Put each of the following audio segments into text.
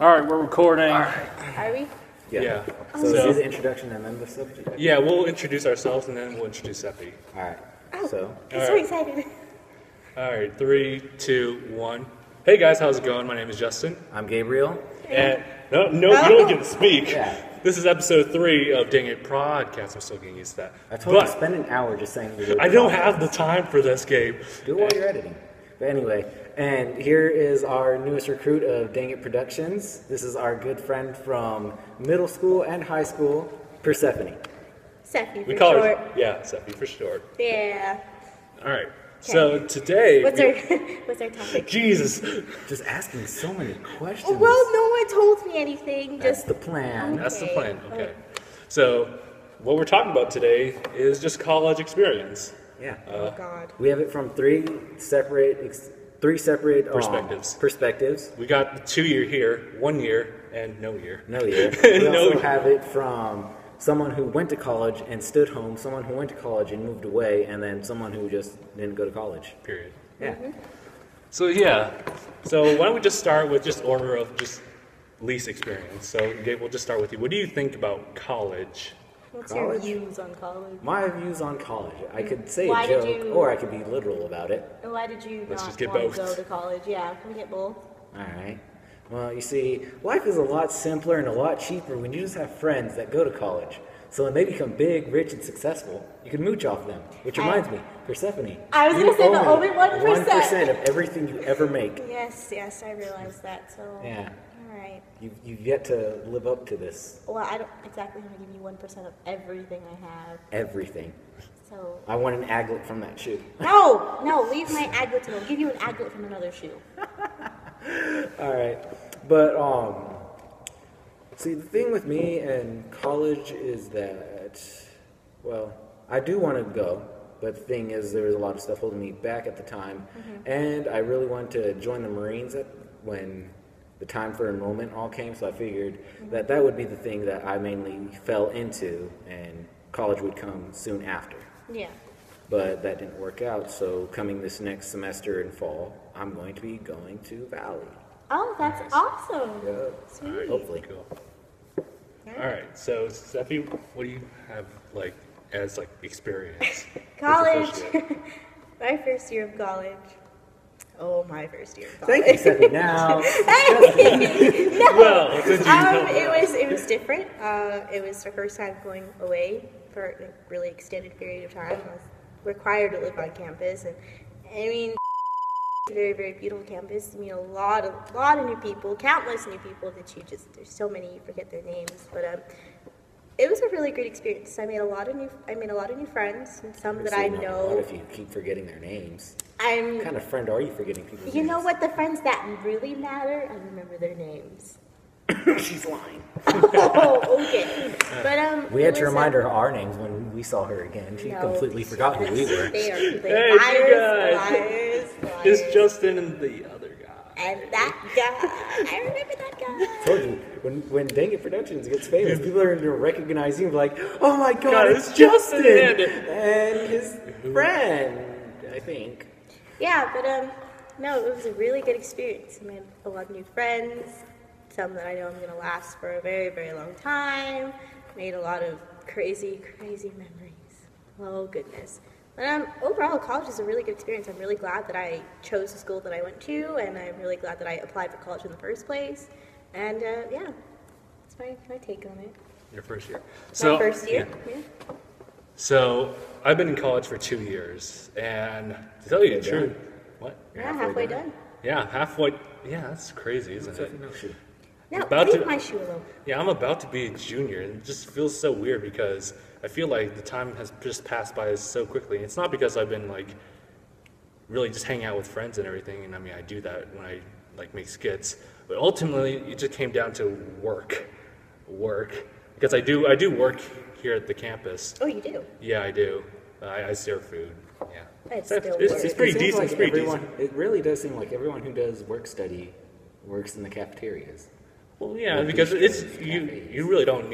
All right, we're recording. Are we? Yeah. So do the introduction and then the subject? Yeah, we'll introduce ourselves and then we'll introduce Seppi. All right. Oh, I'm All so right. excited. All right, 3, 2, 1. Hey guys, how's it going? My name is Justin. I'm Gabriel. And no, you don't get to speak. Yeah. This is episode 3 of DangIT Prodcast. I'm still getting used to that. I told you to spend an hour just saying the word I don't podcast. have the time for this, Gabe. Do it while you're editing. But anyway, and here is our newest recruit of DangIT Productions. This is our good friend from middle school and high school, Persephone. Seppi We for call short. her, yeah, Seppi for short. Yeah. All right. So today, What's our topic? Jesus, Just asking so many questions. Oh, well, no one told me anything. That's Just the plan. that's the Okay. plan. Okay. So what we're talking about today is just college experience. Yeah. oh God. We have it from three separate perspectives. We got the 2-year here, 1 year, and no year. No year. We No also year. have it from someone who went to college and stood home, someone who went to college and moved away, and then someone who just didn't go to college. Period. Yeah. So yeah. So why don't we just start with just order of just least experience. So Gabe, we'll just start with you. What do you think about college? What's College? your views on college? My views on college. I could say Why a did joke, you- or I could be literal about it. And why did you Let's not just get want both. to go to college? Yeah, can we get both? All right. Well, you see, life is a lot simpler and a lot cheaper when you just have friends that go to college. So when they become big, rich, and successful, you can mooch off them. Which reminds me, Persephone. I was you gonna say the own only 1%. 1% of everything you ever make. Yes, I realized that. So Yeah. all right. You've yet to live up to this. Well, I don't exactly want to give you 1% of everything I have. Everything. So I want an aglet from that shoe. no, leave my aglet to me. I'll give you an aglet from another shoe. All right, but see, the thing with me and college is that, well, I do want to go, but the thing is, there was a lot of stuff holding me back at the time, and I really wanted to join the Marines when the time for enrollment all came. So I figured that would be the thing that I mainly fell into, and college would come soon after. Yeah. But that didn't work out. So coming this next semester in fall, I'm going to be going to Valley. Oh, that's awesome. Yeah. Sweet. Hopefully. Cool. All right. So Seppi, what do you have like as like experience? College. What's your first year? My first year of college. Oh, my first year of college. Thank you, Stephanie. Now, Well, since you it was different. It was the first time going away for a really extended period of time. I was required to live on campus, and I mean, it's a very, very beautiful campus. You meet a lot of new people, countless new people that there's so many you forget their names, but it was a really great experience. I made a lot of new friends, and some that I What know. if you keep forgetting their names? I'm. What kind of friend are you forgetting people's names? You know what? The friends that really matter, I remember their names. She's lying. Oh, okay. But We had to it was, remind her our names when we saw her again. She no, completely forgot who we were. They are Hey, you liars. It's Justin and the other guy. And that guy. I remember that guy. Told you, when DangIT Productions gets famous, people are going to recognize you like, oh my God, God, it's it's Justin Justin. and his friend, I think. Yeah, but no, it was a really good experience. I made a lot of new friends. Some that I know I'm going to last for a very, very long time. Made a lot of crazy, crazy memories. Oh, goodness. But overall, college is a really good experience. I'm really glad that I chose the school that I went to, and I'm really glad that I applied for college in the first place. And, yeah, that's my take on it. Your first year. My first year, yeah. yeah. So I've been in college for 2 years, and to tell you the Halfway truth, what? You're Yeah, halfway done. Yeah, halfway. Yeah, that's crazy, isn't it? No shoe. Now, About leave to- my shoe alone. Yeah, I'm about to be a junior, and it just feels so weird because I feel like the time has just passed by so quickly. It's not because I've been like really just hanging out with friends and everything, and I mean I do that when I like make skits, but ultimately it just came down to work, because I do work here at the campus. Oh, you do? Yeah, I do. I serve food. Yeah, It's still it's work. pretty It seems decent. like It's pretty everyone, decent. it really does seem like everyone who does work study works in the cafeterias. Well, yeah, Work because these it's cafes. you really don't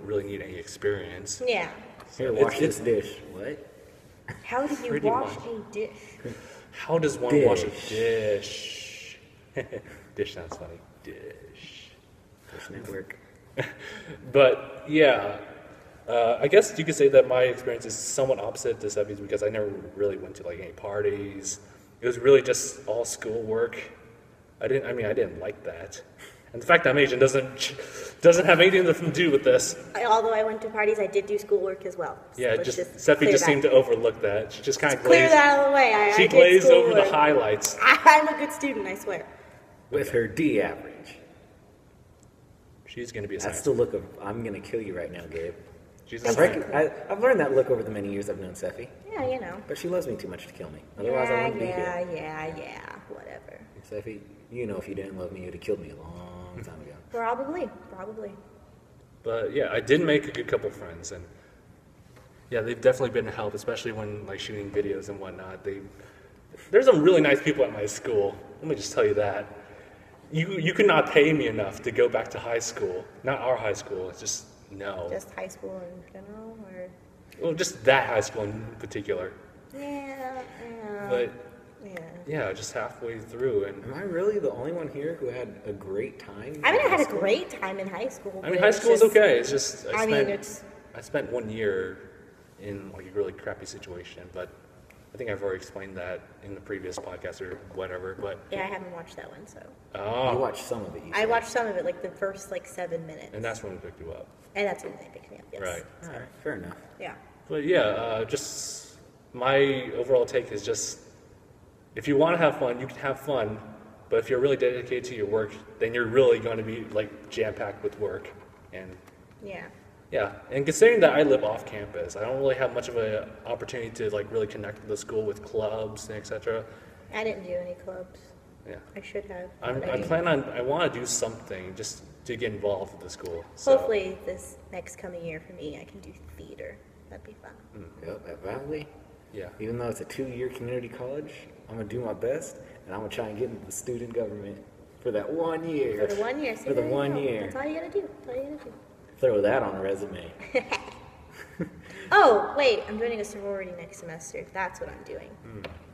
really need any experience. Yeah. Here, It's- wash this dish. What? How do you Pretty wash much. a dish? How does one wash a dish? Dish sounds funny. Dish Network. But yeah, I guess you could say that my experience is somewhat opposite to Seffi's because I never really went to like any parties. It was really just all schoolwork. I didn't like that. And the fact that I'm Asian doesn't have anything to do with this. Although I went to parties, I did do schoolwork as well. So Yeah, let's Seffi just that. seemed to overlook that. She just kind of Clear glazed. that out of the way. She I did glazed over the schoolwork. highlights. I'm a good student, I swear. With her D average. She's gonna be a That's science. the look of, I'm going to kill you right now, Gabe. She's I've, I've learned that look over the many years I've known Seffi. Yeah, you know. But she loves me too much to kill me. Otherwise, I wouldn't be here. Yeah, whatever. Seffi, you know if you didn't love me, you'd have killed me a long time ago. Probably. But yeah, I did make a good couple friends, and yeah, they've definitely been a help, especially when like shooting videos and whatnot. There's some really nice people at my school. Let me just tell you that. You could not pay me enough to go back to high school. Not our high school. It's just no. Just high school in general, or Well, just that high school in particular. yeah. But Yeah. yeah, just halfway through, and Am I really the only one here who had a great time? I mean, I in had a school? great time in high school. I mean, but high it's school is just- okay. It's just I I spent 1 year in like a really crappy situation, but I think I've already explained that in the previous podcast or whatever. But Yeah, I haven't watched that one, so You oh, watched some of it, you I said. watched some of it, like the first 7 minutes, and that's when we picked you up, and that's when they picked me up. Yes. right? All right, fair enough. Yeah. But yeah, just my overall take is just if you want to have fun, you can have fun. But if you're really dedicated to your work, then you're really going to be like jam-packed with work. And Yeah. yeah, and considering that I live off campus, I don't really have much of an opportunity to like really connect with the school with clubs and etc. I didn't do any clubs. Yeah, I should have. I want to do something just to get involved with the school. So. Hopefully, this next coming year for me, I can do theater. That'd be fun. Yep, at Valley, Yeah. even though it's a 2-year community college, I'm going to do my best, and I'm going to try and get into the student government for that 1 year. For the 1 year. For the 1 year. That's all you gotta do. That's all you gotta do. Throw that on a resume. Oh, wait, I'm joining a sorority next semester. That's what I'm doing.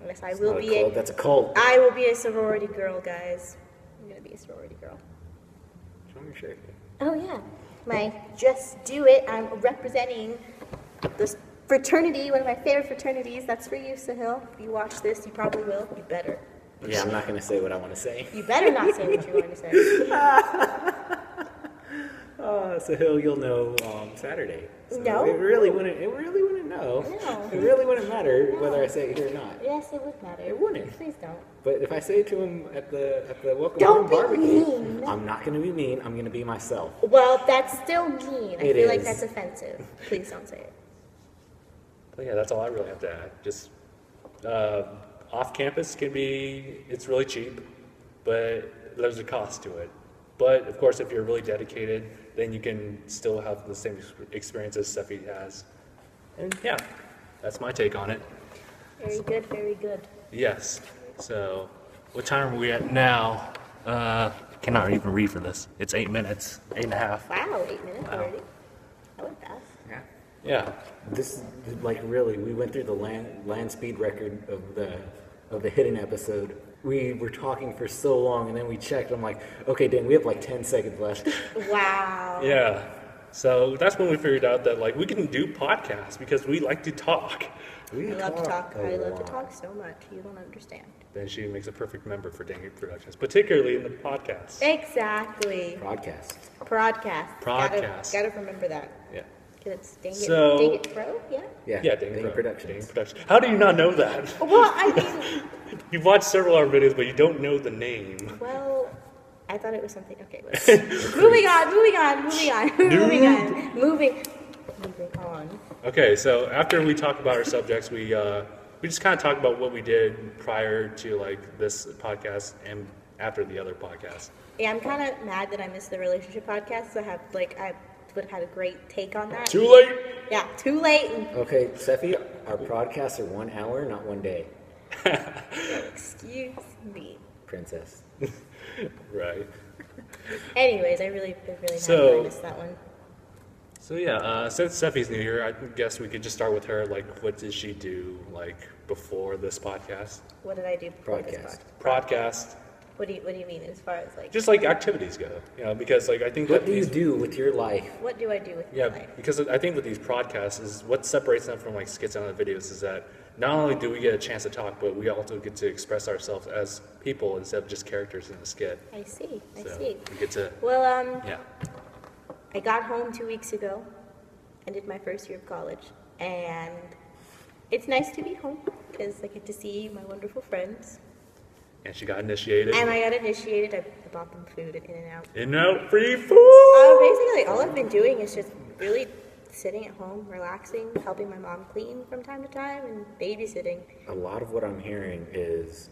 Yes, I It's will not a be club, that's a cult. I will be a sorority girl, guys. I'm gonna be a sorority girl. Show me your shirt. Oh yeah, my Just Do It. I'm representing this fraternity, one of my favorite fraternities. That's for you, Sahil. If you watch this, you probably will. You better. Yeah, I'm not going to say what I want to say. You better not say what you want to say. So Hill, you'll know Saturday. So No. It really wouldn't know. No. It really wouldn't matter whether I say it here or not. Yes, it would matter. It wouldn't. Please don't. But if I say it to him at the welcome Don't home be barbecue, mean. I'm not going to be mean. I'm going to be myself. Well, that's still mean. I It feel like is. that's offensive. Please don't say it. But yeah, that's all I really have to add. Just off campus it's really cheap, but there's a cost to it. But of course, if you're really dedicated, then you can still have the same experience as Steffi has. And yeah, that's my take on it. Very good, very good. Yes. So, what time are we at now? Cannot even read for this. It's 8 minutes, 8.5. Wow, 8 minutes Wow. already. That went fast. Yeah. Yeah. This really, we went through the land speed record of the hidden episode. We were talking for so long, and then we checked. I'm like, okay, dang, we have like 10 seconds left. Wow. Yeah. So that's when we figured out that like we can do podcasts because we like to talk. We I love to talk. a I love to lot. talk so much. You don't understand. Then she makes a perfect member for DangIT Productions, particularly in the podcast. Exactly. Broadcast. Prodcast. Prodcast. Gotta remember that. Yeah. Because it's DangIT, So- DangIT Pro, yeah? Yeah, Yeah, DangIT Productions. DangIT Productions. How do you not know that? Well, I mean, You've watched several of our videos, but you don't know the name. well, I thought it was something. Okay, whatever. moving on. Okay, so after we talk about our subjects, we just kind of talk about what we did prior to like this podcast and after the other podcast. Yeah, I'm kind of mad that I missed the relationship podcast. I would have had a great take on that. Too late. Yeah, too late. Okay, Steffi, our podcasts are 1 hour, not 1 day. Excuse me. Princess. Right. Anyways, I really mad that So- I missed that one. So yeah, since Steffi's new here, I guess we could just start with her. Like, what did she do like before this podcast? What did I do before this Broadcast. podcast? Podcast. What do you mean as far as like? Just like activities go, because like I think What that do you these, do with your life? What do I do with yeah, my life? because I think with these podcasts is what separates them from like skits and other videos is that not only do we get a chance to talk, but we also get to express ourselves as people instead of just characters in a skit. I see. I So see. we get to, Well, yeah. I got home 2 weeks ago, ended my first year of college, and it's nice to be home because I get to see my wonderful friends. And she got initiated. And I got initiated. I bought them food at In-N-Out. In-N-Out free food! Basically, all I've been doing is just really sitting at home, relaxing, helping my mom clean from time to time, and babysitting. A lot of what I'm hearing is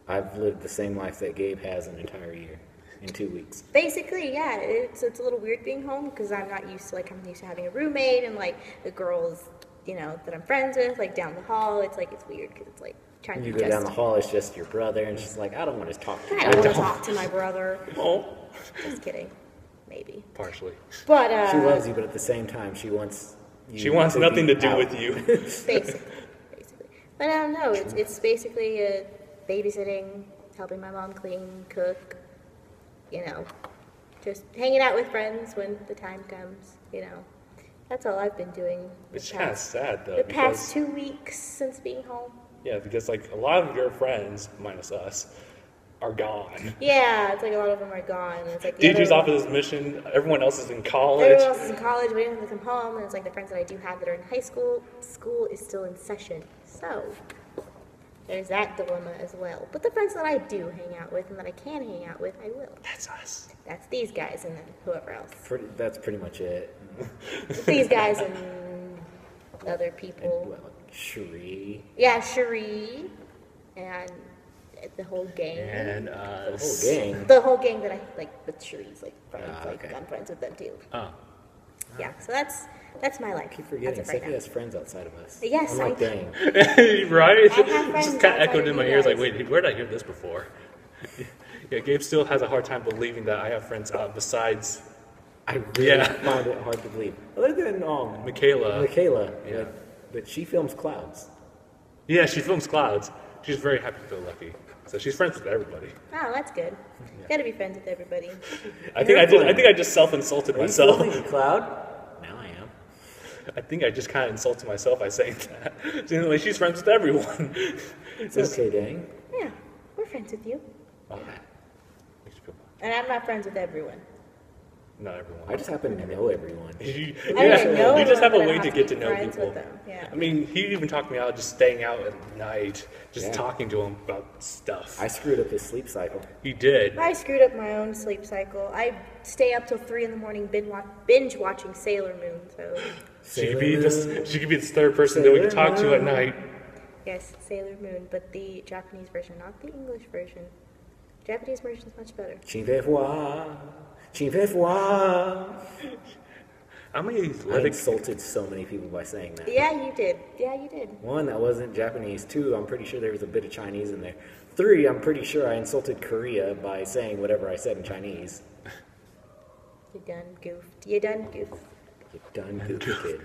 I've lived the same life that Gabe has an entire year in 2 weeks. Basically, yeah, it's a little weird being home because I'm not used to, I'm used to having a roommate and, the girls, that I'm friends with, down the hall. It's weird because it's, trying to You go adjust. down the hall, it's just your brother, and she's like, I don't want to talk to you. I don't want to talk to my brother. Oh. Just kidding. Maybe. Partially. But, She loves you, but at the same time, she wants you She wants nothing be to do out. with you. Basically. But I don't know. It's basically babysitting, helping my mom clean, cook, just hanging out with friends when the time comes, That's all I've been doing. It's kind of sad though. The because, past 2 weeks since being home. Yeah, because a lot of your friends, minus us, are gone. Yeah, it's a lot of them are gone. It's the DJ's other- off of his mission. Everyone else is in college. Everyone else is in college, waiting for them to come home, and it's the friends that I do have that are in high school. School is still in session, so there's that dilemma as well. But the friends that I do hang out with and that I can hang out with, I will. That's us. That's these guys and then whoever else. That's pretty much it. These guys and other people. Well, Cherie. Yeah, Cherie and the whole gang. And The us. whole gang. The whole gang that I with Cherie's friends. okay. I'm friends with them too. Oh. Yeah, so that's my life. I keep forgetting, As of right Sophie now. has friends outside of us. Yes, I'm like, I- dang. Right? It have just friends kind of outside echoed of in my you ears guys. wait, where did I hear this before? Yeah, Gabe still has a hard time believing that I have friends besides I really Yeah. find it hard to believe. Other than Michaela. yeah. But she films clouds. Yeah, she films clouds. She's very happy-go-lucky. So she's friends with everybody. Oh, that's good. Gotta be friends with everybody. I think I just self-insulted Are you myself. filming a cloud? Now I am. I think I just kind of insulted myself by saying that. Anyway, she's friends with everyone. It's okay, dang. Yeah, we're friends with you. Oh, makes you feel bad. And I'm not friends with everyone. Not everyone. I just happen to know everyone. You, I don't know you just have a everyone, way but to I get to be know friends people. with them. Yeah. I mean, he even talked me out just staying out at night, just Yeah. talking to him about stuff. I screwed up his sleep cycle. He did. I screwed up my own sleep cycle. I stay up till 3 in the morning binge watching Sailor Moon. So She could be this third person that we could talk to at night. yes, Sailor Moon, but the Japanese version, not the English version. Japanese version is much better. Chien fais froid. Chien fais froid. How many I athletic? insulted so many people by saying that. Yeah, you did. Yeah, you did. One, that wasn't Japanese. Two, I'm pretty sure there was a bit of Chinese in there. Three, I'm pretty sure I insulted Korea by saying whatever I said in Chinese. You done goofed. You done goofed. You done goofy kid.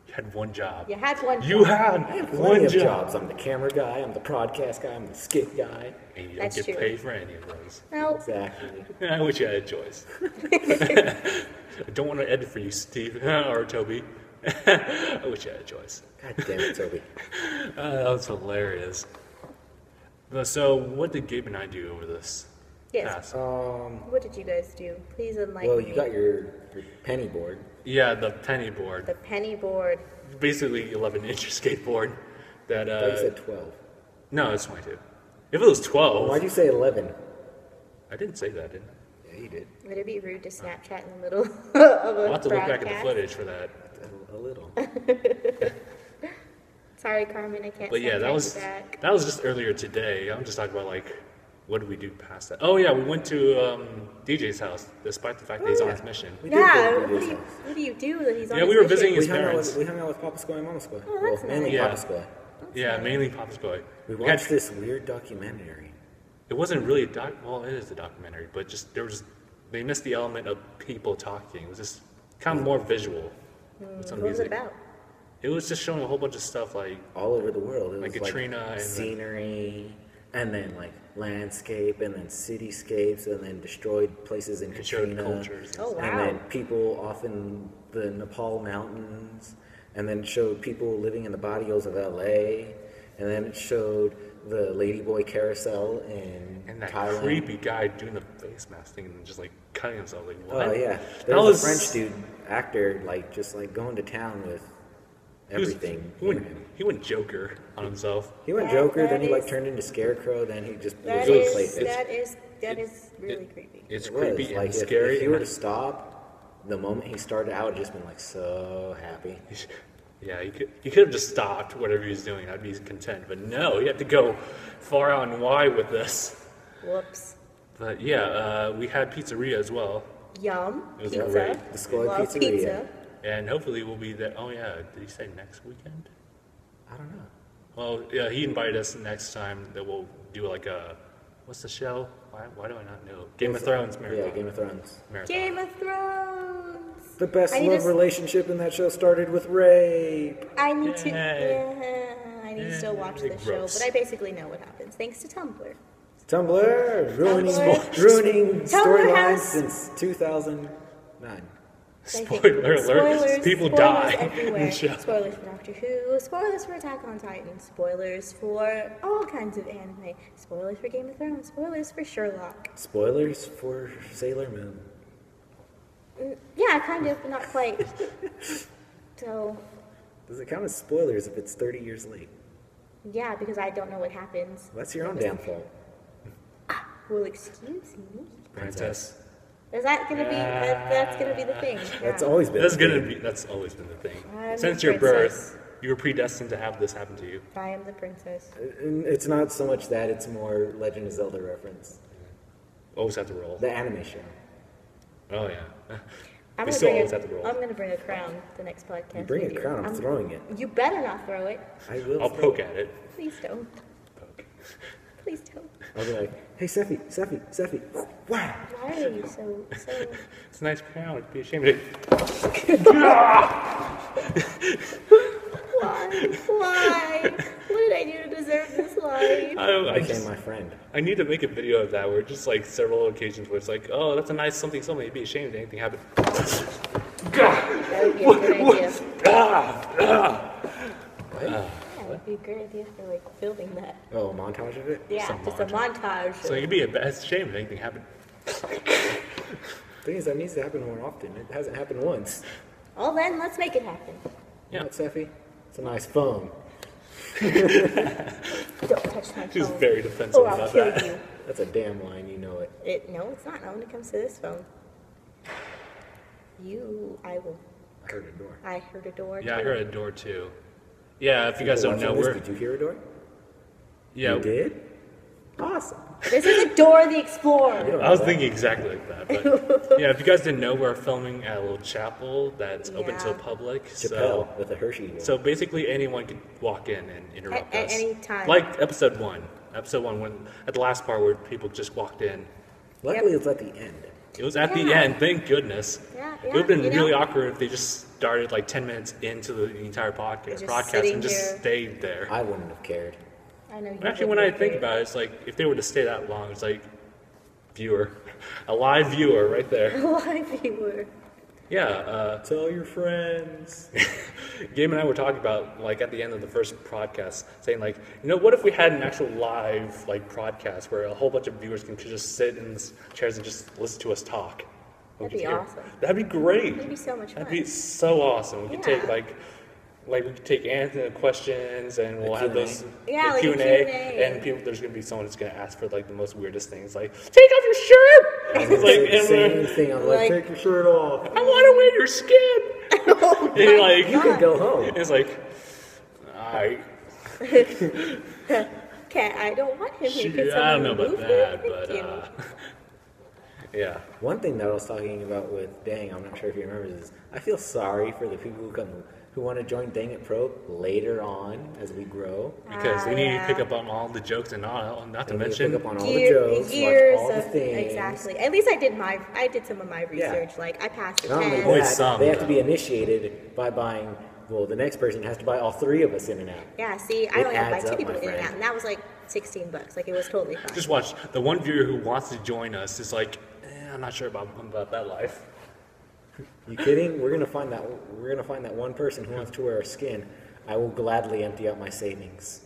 You had one job. You had one. You job. had Plenty one of job. jobs. I'm the camera guy. I'm the podcast guy. I'm the skit guy. And you don't That's get true. paid for any of those. No. Exactly. I wish you had a choice. I don't want to edit for you, Steve or Toby. I wish you had a choice. God damn it, Toby. That was hilarious. So, what did Gabe and I do over this Yes. past? What did you guys do? Please enlighten Well, me. you got your penny board. Yeah, the penny board. the penny board. Basically, 11-inch skateboard. That I thought you said 12. no, it's 22. If it was 12, Why'd you say 11? I didn't say that, didn't I? Yeah, you did. Would it be rude to Snapchat in the middle of a I'll have to look back at the broadcast? footage for that. A little. Sorry, Carmen, I can't. But yeah, Snapchat that you was back. just earlier today. I'm just talking about what did we do past that? Oh yeah, we went to DJ's house, despite the fact that he's on his mission. We did Yeah, go to what DJ's do you house. what do you do that he's on? Yeah, his we were mission? visiting his We hung, out parents. with, we hung out with Papa Squay and Mama Squay. Oh, Well, that's mainly nice. Papa Yeah. Squay. Yeah, mainly Papa Squay. We We had- watched this weird documentary. It wasn't really well, it is a documentary, but just they missed the element of people talking. It was just kind of more visual with some What was it music. about? It was just showing a whole bunch of stuff like All over the world. It Like was Katrina like and scenery, and then like landscape, and then cityscapes, and then destroyed places in It showed Katrina. cultures. Oh, wow. And then people off in the Nepal mountains, and then it showed people living in the barrios of LA, and then it showed the Ladyboy Carousel in And that Thailand. creepy guy doing the face mask thing and just like cutting himself. Like, what? Oh yeah, That there was was- a French dude, actor, like just like going to town with everything. He went Joker on himself. He went That- Joker, that then he like is- turned into Scarecrow, then he just That was really is Clayface. that is really creepy. It's It was. creepy Like and if scary. If he and were to stop, the moment he started out, I'd just been like so happy. Yeah, he could have just stopped whatever he was doing. I'd be content. But no, he had to go far out and wide with this. Whoops. But yeah, we had pizzeria as well, Yum. It was Pizza. great. The Squad Love Pizzeria. pizza. and hopefully we'll be there. Oh yeah, did he say next weekend? I don't know. Well, yeah, he invited us next time that we'll do like a, what's the show? Why do I not know? Game of Thrones marathon. Yeah, Game of Thrones. Marathon. Game of Thrones. The best I need love to- relationship in that show started with rape. I need to. Yay. Yeah, I need to still watch Yay, the show, gross. but I basically know what happens thanks to Tumblr. Tumblr ruining Tumblr storylines has- since 2009. Spoiler alert, people die in everywhere. the show. Spoilers for Doctor Who, spoilers for Attack on Titan, spoilers for all kinds of anime, spoilers for Game of Thrones, spoilers for Sherlock. Spoilers for Sailor Moon. Yeah, kind of, but not quite. So, Does it count as spoilers if it's 30 years late? yeah, because I don't know what happens. That's your own damn fault. Well, excuse me. Princess. Is that gonna be? That's gonna be the thing. That's yeah. always been. That's the gonna thing. be. That's always been the thing. I'm Since the your princess. birth, you were predestined to have this happen to you. I am the princess. And it's not so much that; it's more Legend of Zelda reference. Always have to roll. The anime show. Oh yeah. I'm We gonna still bring always a, have to roll. I'm gonna bring a crown the next podcast. You bring with a crown, I'm throwing it. You better not throw it. I will. I'll throw poke it. at it. Please don't. Poke. Please don't. I'll be like, "Hey, Seffi, wow!" Why are you so? It's a nice crown. I'd be ashamed of it. Why? What did I do to deserve this life? I Became just, my friend. I need to make a video of that where just like several occasions where it's like, oh, that's a nice something. You'd be ashamed if anything happened. That would be a good idea. What? Yeah, it would be a great idea for like filming that. Oh, a montage of it. Yeah, Some just a montage. So you'd be ashamed if anything happened. Thing is, that needs to happen more often. It hasn't happened once. Well, then let's make it happen. You know what, Seffi? It's a nice phone. Don't touch my She's phone. very defensive Or I'll about kill that. you. That's a damn line. You know it. No, it's not. Not when it comes to this phone. I will. I heard a door. I heard a door. Yeah, I too. heard a door too. Yeah, if you guys don't know, Watching this, we're did you hear a door? yeah. You did? Awesome. This is a Dora the Explorer. You don't I was know that. thinking exactly like that. But yeah, if you guys didn't know, we're filming at a little chapel that's open to the Yeah. public. Chappelle with a Hershey. Wheel. So basically, anyone could walk in and interrupt At us. any time. Like episode one. Episode one, when at the last part where people just walked in. Luckily, it's at the end. It was at the Yeah. end. Thank goodness. Yeah, It would have been you know? really awkward if they just started like 10 minutes into the entire just podcast sitting and just here. stayed there. I wouldn't have cared. I know you. Actually, when I think about it, it's like if they were to stay that long, it's like viewer, a live viewer right there. live viewer. Yeah, Tell your friends. Gabe and I were talking about like at the end of the first podcast, saying like, you know, what if we had an actual live like broadcast where a whole bunch of viewers can just sit in the chairs and just listen to us talk? We That'd could be hear- awesome. That'd be great. That'd be so much fun. That'd be so awesome. We could take Yeah. like we could take answer questions and we'll have Q&A. those Yeah, the like a Q&A, Q&A. and people, there's gonna be someone that's gonna ask for like the most weirdest things, like take off your shirt. It's like, and Same thing. I'm like, Like- take your shirt off. I want to wear your skin. Oh And you're like, You can go home. it's like, I Okay, I don't want him here. Can I don't know someone about remove that, him? but Thank you. yeah. One thing that I was talking about with Dang, I'm not sure if you remember this, I feel sorry for the people who want to join DangIT Pro later on as we grow. Because we need yeah. to pick up on all the jokes and not to We need to mention pick up on all Year- the jokes, years watch all the of things. exactly. At least I did some of my Yeah. research. Like I passed the Not only test. Only that, some, they have to though. be initiated by buying well, the next person has to buy all 3 of us in and out. Yeah, see, I It only had to buy adds 2 up, people my in and friend. out, and that was like $16. Like, it was totally fine. Just watch. The one viewer who wants to join us is like, I'm not sure about that life. You kidding? We're gonna find that one person who wants to wear our skin. I will gladly empty out my savings.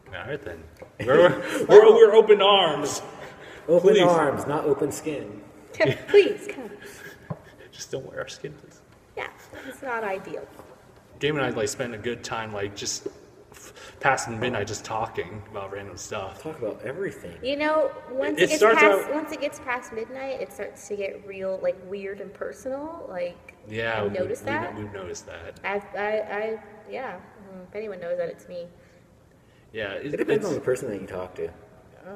All right then. We're open arms. Open Please. arms, not open skin. Please, come. Just don't wear our skin, please. Yeah, it's not ideal. Game and I like spend a good time like just past midnight just talking about random stuff. Talk about everything. You know, once It it, gets starts past out- once it gets past midnight, it starts to get real, like, weird and personal. Like, Yeah, you notice that? We've noticed that. Yeah. If anyone knows that, it's me. Yeah, It depends on the person that you talk to.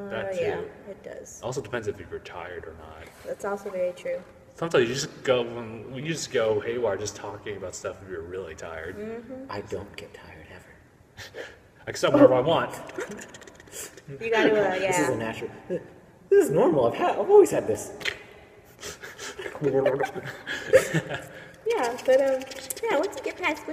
That too. Yeah, it does. Also depends if you're tired or not. That's also very true. Sometimes you just go haywire just talking about stuff if you're really tired. I don't get tired ever. I can stop whenever I want. You gotta, This is a yeah. natural. This is normal. I've always had this. Yeah, but yeah, once you go past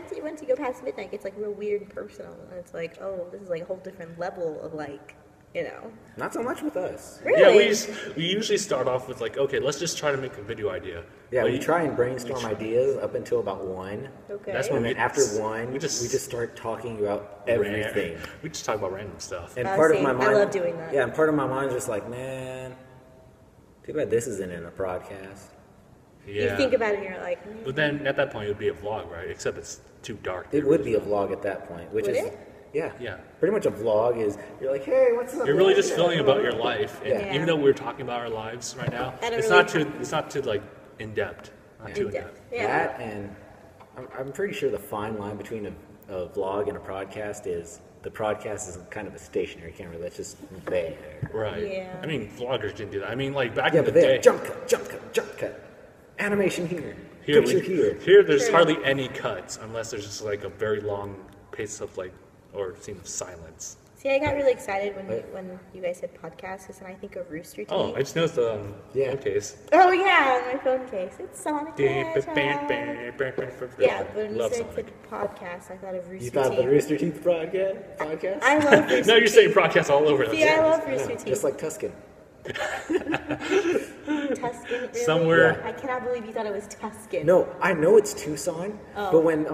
midnight, it gets like real weird and personal, and it's like, oh, this is like a whole different level of, like, you know. Not so much with us. Really? Yeah, we usually start off with like, okay, let's just try to make a video idea. Yeah, Like, we try and brainstorm ideas up until about 1. Okay. That's when And then we- after 1, we we just- just start talking about everything. We just talk about random stuff. And Oh, part see, of my I mind, love doing that. Yeah, and part of my mind is just like, man, too bad this isn't in a broadcast. Yeah. You think about it and you're like, But then at that point it would be a vlog, right? Except it's too dark. It would be a vlog at that point, which Would is it? yeah, Yeah. Pretty much a vlog is you're like, hey, what's up? You're really man? just filming about your life, and Yeah. even though we're talking about our lives right now, I don't it's really- not too like in depth, not too in in-depth. depth. Yeah. That and I'm pretty sure the fine line between a vlog and a podcast is the podcast is kind of a stationary camera that's just there. Right. Yeah. I mean, vloggers didn't do that. I mean, like back Yeah, in the but they day. have jump cut, animation here, picture here. There's True. hardly any cuts unless there's just like a very long pace of like or scene of silence. see, I got really excited when you guys said podcasts, and I think of Rooster Teeth. Oh, I just noticed the Yeah. phone case. Oh, yeah, my phone case. It's Sonic the Hedgehog. Yeah, but when you Love said Sonic. podcast, I thought of Rooster You thought Teeth. the Rooster Teeth podcast? I love Rooster No, you're Teeth. saying broadcast all over. See, I love Rooster Yeah, Teeth. just like Tuscan. Tuscan, really? Somewhere- I cannot believe you thought it was Tuscan. No, I know it's Tucson, Oh. but when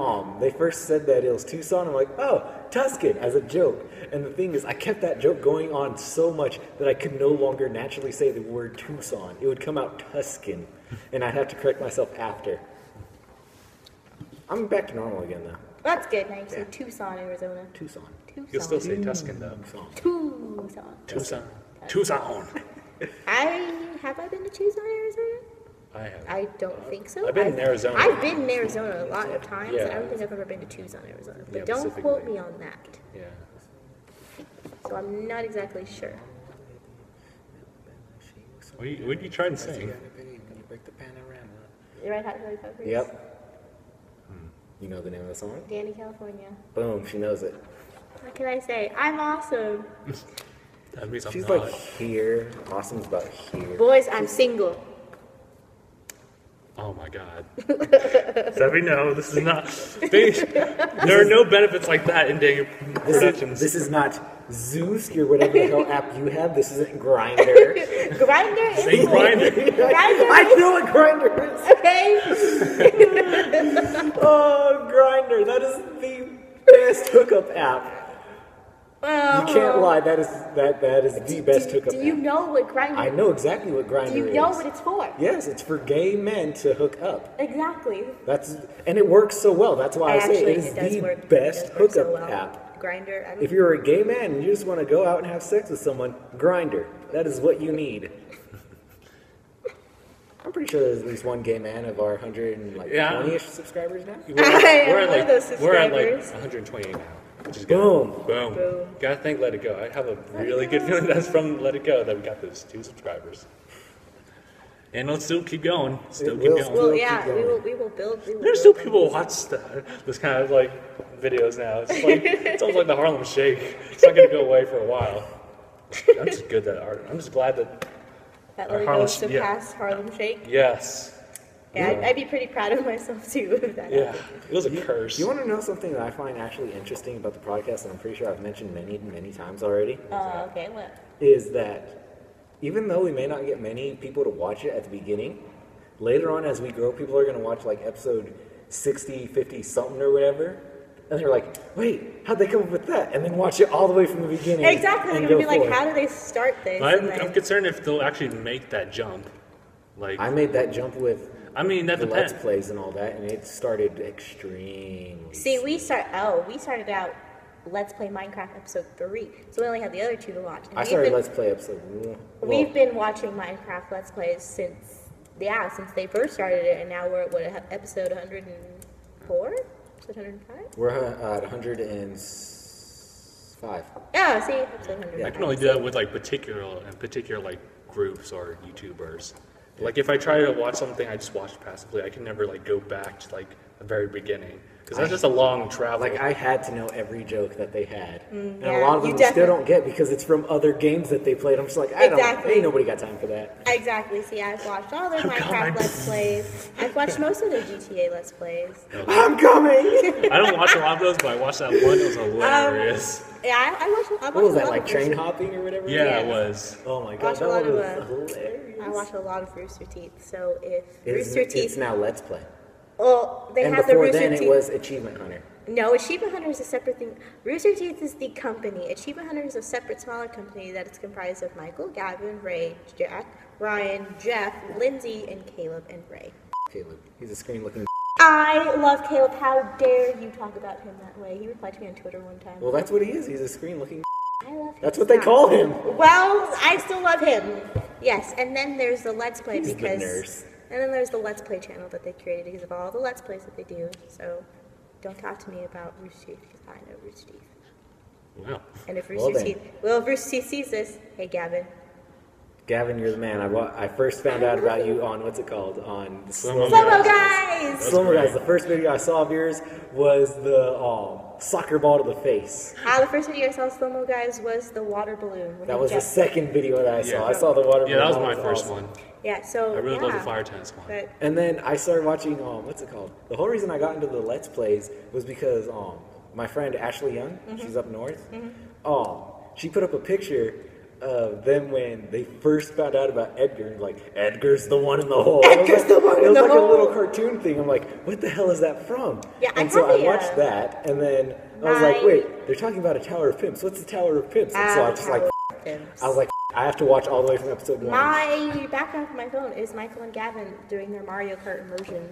they first said that it was Tucson, I'm like, oh, Tuscan, as a joke. And the thing is, I kept that joke going on so much that I could no longer naturally say the word Tucson. It would come out Tuscan, and I'd have to correct myself after. I'm back to normal again, though. That's good. Now you say Yeah. Tucson, Arizona. Tucson. You'll still say Tuscan though. Tucson. Tucson. Tucson. Have I been to Tucson, Arizona? I have. I don't think so. I've been in Arizona. I've been in Arizona a lot of times, and I Yeah. don't think I've ever been to Tucson, Arizona. But Yeah, don't quote specifically. me on that. Yeah. So I'm not exactly sure. What are you trying to sing? You break the panorama. You right, Hot Chili Peppers? Yep. You know the name of the song? Danny, California. Boom, she knows it. What can I say? I'm awesome. That means I'm She's not. like here. Awesome's about here. Boys, I'm single. Oh my god. Debbie, no, this is not. There are no benefits like that in DangIT Productions. This is not Zeus or whatever the hell app you have. This isn't Grinder. Grinder is Say Grindr. Grindr I know what Grinder is. okay. Oh, Grinder. That is the best hookup app. You can't lie. That is the best hookup Do you app. know what Grinder I know exactly what Grinder Do you is. know what it's for? Yes, it's for gay men to hook up. Exactly. And it works so well. That's why I say Actually, it is does the work. best It does work hookup so well. app. Grinder. If you're a gay man and you just want to go out and have sex with someone, Grinder. That is what you need. I'm pretty sure there's at least one gay man of our 120-ish subscribers now. I am one of those We're at like subscribers. 128 now, which is good. Boom. Boom. Boom. Gotta thank Let It Go. I have a really good feeling that's from Let It Go that we got those 2 subscribers. And let's still keep going. Still It keep will going. still- Well, keep yeah, going. we will build. There's still people who watch this kind of like videos now. It's like it's almost like the Harlem Shake. It's not gonna go away for a while. I'm just good at art. I'm just glad that that our really Harlem goes Sh- to yeah. past Harlem Shake. yes, Yeah, I'd be pretty proud of myself too if that Yeah, happened. it was a curse. You want to know something that I find actually interesting about the podcast, and I'm pretty sure I've mentioned many times already? Okay, what? Is that even though we may not get many people to watch it at the beginning, later on as we grow, people are going to watch like episode 60, 50 something or whatever, and they're like, wait, how'd they come up with that? And then watch it all the way from the beginning. Exactly, they're and going to go be like, forward. how do they start this? I'm concerned if they'll actually make that jump. Like, I made that jump with I mean, that the depends. Let's Plays and all that, and it started extremely. See, we started out Let's Play Minecraft episode 3, so we only had the other 2 to watch. And I started Let's Play episode 1. We've been watching Minecraft Let's Plays since they first started it, and now we're at what, episode 104? Episode 105? We're at 105. Yeah, see, episode 105. I can only do that with like particular like groups or YouTubers. Like if I try to watch something I just watch passively, I can never like go back to like the very beginning because that's just a long travel. Like I had to know every joke that they had, and a yeah, lot of you them we still definitely- don't get because it's from other games that they played. I'm just like, I don't. Exactly. Ain't nobody got time for that. Exactly. See, I've watched all their Minecraft Let's Plays. I've watched most of their GTA Let's Plays. I'm coming. I don't watch a lot of those, but I watched that one. It was hilarious. Yeah, I watched What was a that, lot like of train Rooster- hopping or whatever? Yeah, it was. Oh my god, Watch a that lot one of, was hilarious. I watch a lot of Rooster Teeth. So if It's Rooster Teeth, now Let's Play. well, they And have the before Rooster then, Teeth. it was Achievement Hunter. No, Achievement Hunter is a separate thing. Rooster Teeth is the company. Achievement Hunter is a separate, smaller company that is comprised of Michael, Gavin, Ray, Jack, Ryan, Jeff, Lindsay, and Caleb and Ray. Caleb, he's a screen-looking. I love Caleb. How dare you talk about him that way? He replied to me on Twitter one time. Well, that's what he is. He's a screen-looking. I love him. That's what they call him. Well, I still love him. Yes, and then there's the Let's Play He's the because. nurse. And then there's the Let's Play channel that they created because of all the Let's Plays that they do. So, don't talk to me about Rooster Teeth because I know Rooster Teeth. Wow. And if Well Rooster then. if Rooster Teeth sees this, hey Gavin. Gavin, you're the man. I first found out about you on what's it called on the Slo-Mo Slo-Mo guys! Slo-Mo great. guys. The first video I saw of yours was the soccer ball to the face. The first video I saw of Slo-Mo guys was the water balloon. when That he was the jumped. second video that I saw. Yeah. I saw the water. Yeah, that was balloon. my first awesome. one. Yeah, so I really yeah. love the fire tennis one. But And then I started watching what's it called? The whole reason I got into the Let's Plays was because my friend Ashley Young, she's up north. She put up a picture of them when they first found out about Edgar. And like, Edgar's the one in the hole. Edgar's the one in the It was like hole. a little cartoon thing. I'm like, what the hell is that from? Yeah, I and so have I the, watched that, and then I was like, my- wait, they're talking about a Tower of Pimps. What's the Tower of Pimps? And so I just like, I was like, I have to watch all the way from episode 1. my background for my phone is Michael and Gavin doing their Mario Kart immersion.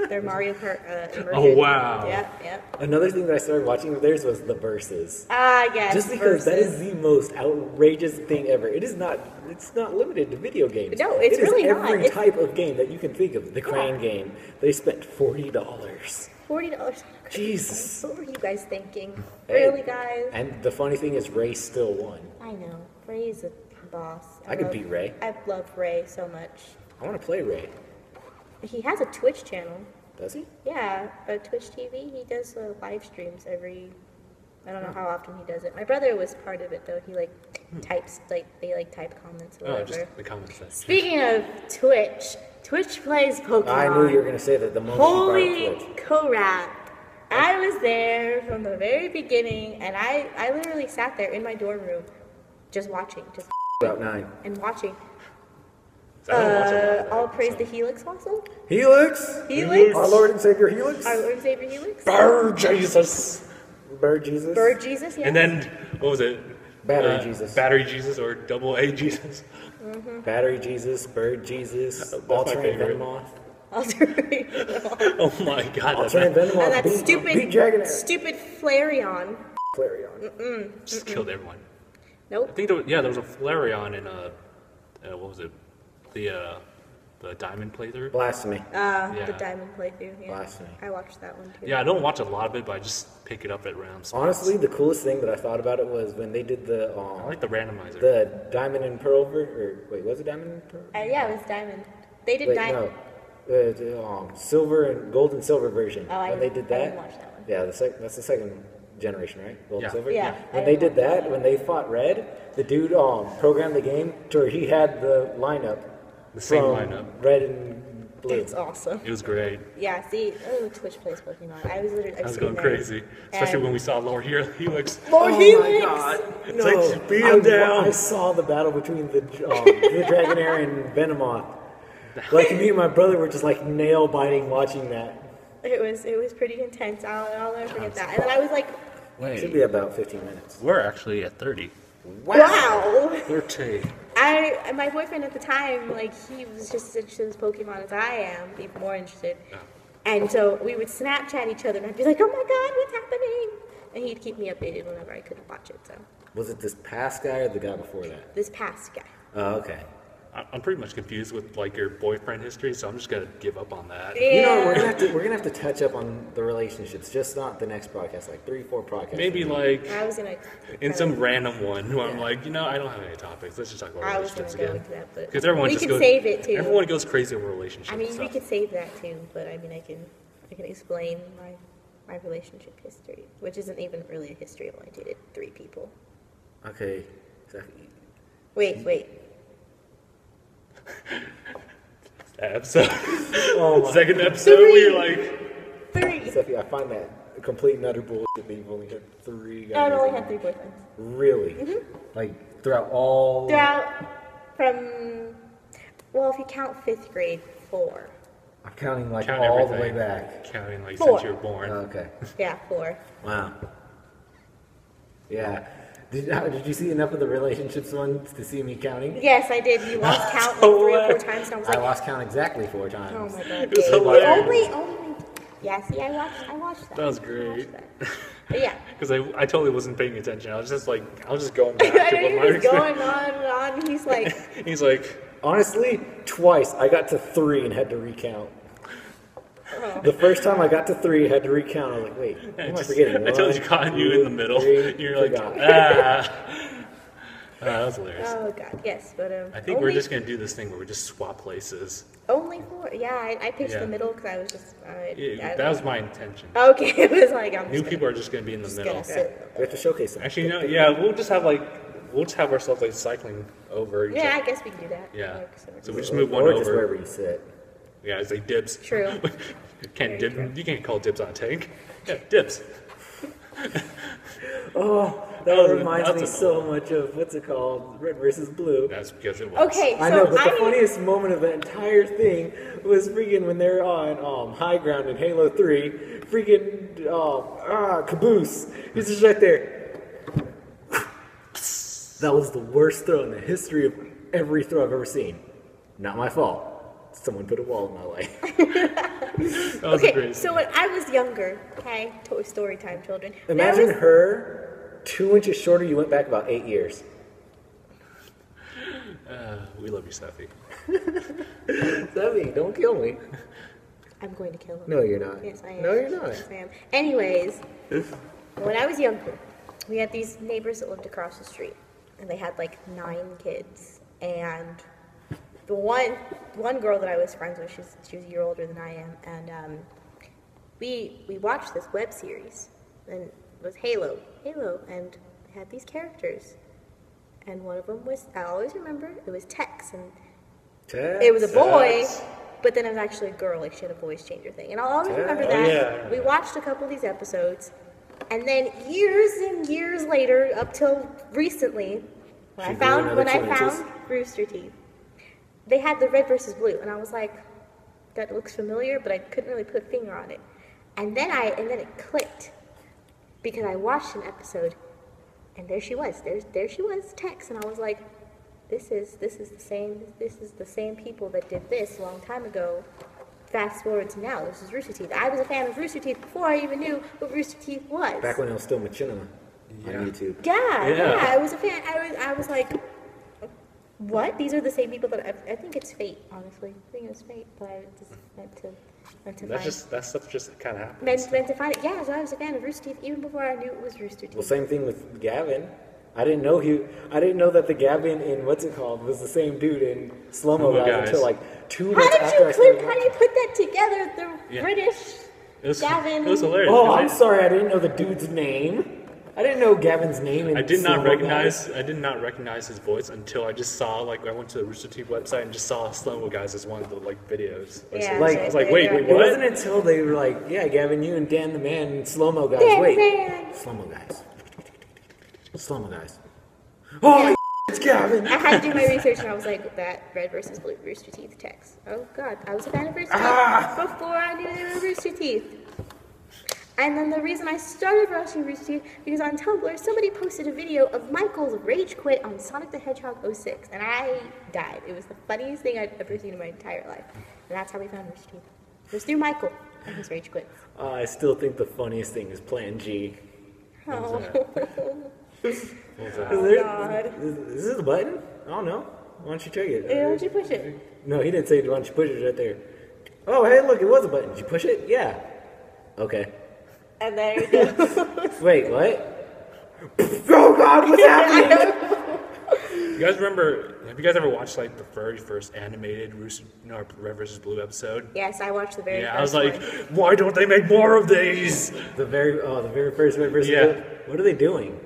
Their Mario Kart immersion. Oh, wow. Yep. Another thing that I started watching of theirs was the verses. Yes. Just because that versus. is the most outrageous thing ever. It's not limited to video games. No, it's It is really not. every It's- type of game that you can think of. The crane game. They spent $40. $40. Jesus. What were you guys thinking? Hey. Really, guys? And the funny thing is Ray still won. I know. Ray's a boss. I could beat Ray. I love Ray so much. I want to play Ray. He has a Twitch channel. Does he? Yeah, Twitch TV. He does live streams every. I don't know how often he does it. My brother was part of it though. He types they type comments or Oh, whatever. just the comment section. Speaking of Twitch, Twitch plays Pokemon. I knew you were going to say that the moment Holy you brought up Twitch. crap! I was there from the very beginning, and I literally sat there in my dorm room, just watching, About 9. and watching. So I don't watch a lot of that, All praise so. the Helix fossil. Helix! Helix. Our Lord and Savior Helix! Our Lord and Savior Helix. Bird Jesus. Bird Jesus. Bird Jesus. Yes. And then what was it? Battery Jesus. Battery Jesus or double A Jesus. Battery Jesus, Bird Jesus, That's my alternate favorite. Venomoth. Oh my God. Alternate Venomoth. And that beat Dragonair. stupid Flareon. Flareon. Just killed everyone. I Nope. think there was a Flareon in what was it? The Diamond playthrough. Blasphemy. The Yeah. Diamond playthrough. Yeah. Blasphemy. I watched that one too. Yeah, I don't watch a lot of it, but I just pick it up at random spots. Honestly, the coolest thing that I thought about it was when they did I like the randomizer. the Diamond and Pearl wait, was it Diamond and Pearl? Yeah, it was Diamond. They did Wait, Diamond. no. The Silver and Gold and Silver version. Oh, I when they didn't- did I that. didn't watch that one. Yeah, that's the second generation, right? Gold Yeah. and Silver. Yeah, When I they didn't did watch that, when they fought Red, the dude programmed the game to where he had the lineup. The same from lineup. Red and Blue. That's awesome. It was great. Yeah, see, Twitch plays Pokemon. I was Going there, crazy, especially and when we saw Lord Helix. Lord Oh Helix! my god! It's No, like, beat him down. I saw the battle between the Dragonair and Venomoth. Like me and my brother were just like nail biting watching that. It was pretty intense. I'll never forget that. And then I was like, Should be about 15 minutes. We're actually at 30. wow. 30. My boyfriend at the time, like, he was just as interested in Pokemon as I am, even more interested. Yeah. And so we would Snapchat each other, and I'd be like, oh my god, what's happening? And he'd keep me updated whenever I couldn't watch it, so. Was it this past guy or the guy before that? This past guy. Oh, okay. I'm pretty much confused with like your boyfriend history, so I'm just gonna give up on that. Yeah. You know, we're gonna have to touch up on the relationships, just not the next podcast, like 3-4 podcasts. Maybe like I was gonna... in some random one where I'm like, I don't have any topics. Let's just talk about I was gonna relationships go again. into that, but... Because everyone we just can goes, save it, too. Everyone goes crazy over relationships. I mean, and we stuff. could save that, too, but I mean, I can explain my relationship history, which isn't even really a history. I've only dated 3 people. Okay. Wait. That episode. Oh my. Second episode where you're like, 3! Steffi, I find that complete and utter bullshit that you've only had 3 guys. I've only had 3 boyfriends. Really? Mm-hmm. Like, throughout all... From, well, if you count 5th grade, 4. I'm counting, like, count all everything. the way back. Counting like 4. since you were born. Oh, okay. Yeah, 4. Wow. Yeah. Did you see enough of the relationships ones to see me counting? Yes, I did. You lost count like 3 or 4 times, and I was I like, lost count exactly 4 times. oh my god. It was Gabe. hilarious. Only. Yeah, see, I watched that. That was I great. watched that. But yeah. Because I totally wasn't paying attention. I was just going back I to know what he my was experience. going on and on, and he's like, He's like, Honestly, twice I got to 3 and had to recount. oh. The first time I got to 3, I had to recount. I was like, wait, what am I forgetting? I totally caught you in the middle. 3, You're like, forgot. that was hilarious. Oh god, yes, but I think we're just gonna do this thing where we just swap places. only 4. Yeah, I picked Yeah. the middle because I was just. That was my intention. Okay, it was like I'm New just people are just gonna be in the middle. gonna sit. We have to showcase them. Actually, no, yeah, we'll just have ourselves like cycling over each Yeah, I other. guess we can do that. Yeah. Like, So we just move one Or just over. wherever you sit. Yeah, it's like dibs. True. You can't call dibs on a tank. Yeah, dibs. Oh, That that was- reminds that's me an so much of, what's it called? Red versus Blue. That's because it was. Okay, so I know, but the need- funniest moment of the entire thing was freaking when they're on high ground in Halo 3, freaking Caboose. He's just right there. That was the worst throw in the history of every throw I've ever seen. Not my fault. Someone put a wall in my way. That was Okay, great. so when I was younger, okay, story time, children. When I Imagine was- her 2 inches shorter. You went back about 8 years. We love you, Steffi. Steffi, don't kill me. I'm going to kill him. No, you're not. Yes, I am. No, you're not. Yes, I am. Anyways, when I was younger, we had these neighbors that lived across the street, and they had like 9 kids. And the one girl that I was friends with, she was a year older than I am, and we watched this web series, and it was Halo, and they had these characters, and one of them was, I always remember, it was Tex, and it was a boy, but then it was actually a girl, like she had a voice changer thing. And I'll always remember that. yeah. We watched a couple of these episodes, and then years and years later, up till recently, when She I grew found another 2 inches. Rooster Teeth, they had the red versus blue, and I was like, that looks familiar, but I couldn't really put a finger on it. And then it clicked, because I watched an episode, and there she was. There she was, Tex, and I was like, this is the same people that did this a long time ago. Fast forward to now, this is Rooster Teeth. I was a fan of Rooster Teeth before I even knew what Rooster Teeth was. Back when it was still Machinima Yeah. on YouTube. Yeah, I was a fan. I was like, what? These are the same people that I think it's fate. Honestly, I think it was fate, but I just meant to That stuff just kind of happens. meant to find it. Yeah, so I was a fan of Rooster Teeth even before I knew it was Rooster Teeth. Well, same thing with Gavin. I didn't know that the Gavin in what's it called was the same dude in Slo-Mo Slo-Mo guys Guys. until like 2 How months did after I you started put? How do watching. you put that together? The Yeah. British It was, Gavin. It was hilarious. Oh, because I'm sorry, I didn't know the dude's name. I didn't know Gavin's name. And I did not Slo-Mo recognize his voice until I just saw I went to the Rooster Teeth website and just saw Slo-Mo guys as one of the videos. Yeah, I was like, wait, It what? wasn't until they were like, yeah, Gavin, you and Dan the Man and Slo-Mo guys. Dan Wait, Man. Slo-Mo guys. Slo-Mo guys. Oh, Yeah. it's Gavin. I had to do my research, and I was like, that red versus blue Rooster Teeth text. Oh God, I was a fan of Rooster Teeth before I knew they were Rooster Teeth. And then the reason I started watching Rooster Teeth, because on Tumblr, somebody posted a video of Michael's rage quit on Sonic the Hedgehog 06, and I died. It was the funniest thing I'd ever seen in my entire life. And that's how we found Rooster Teeth. It was through Michael and his rage quits. I still think the funniest thing is Plan G. Oh, Is God. Is this a button? I don't know. Why don't you check it? Why don't you push it? No, he didn't say, why don't you push it right there? Oh, hey, look, it was a button. Did you push it? Yeah. Okay. And there you go. Wait, what? Oh, God, what's happening? You guys remember? Have you guys ever watched the very first animated Red vs. Blue episode? Yes, I watched the very Yeah, first I was like, one. why don't they make more of these? The very first Red versus Yeah. Blue. What are they doing?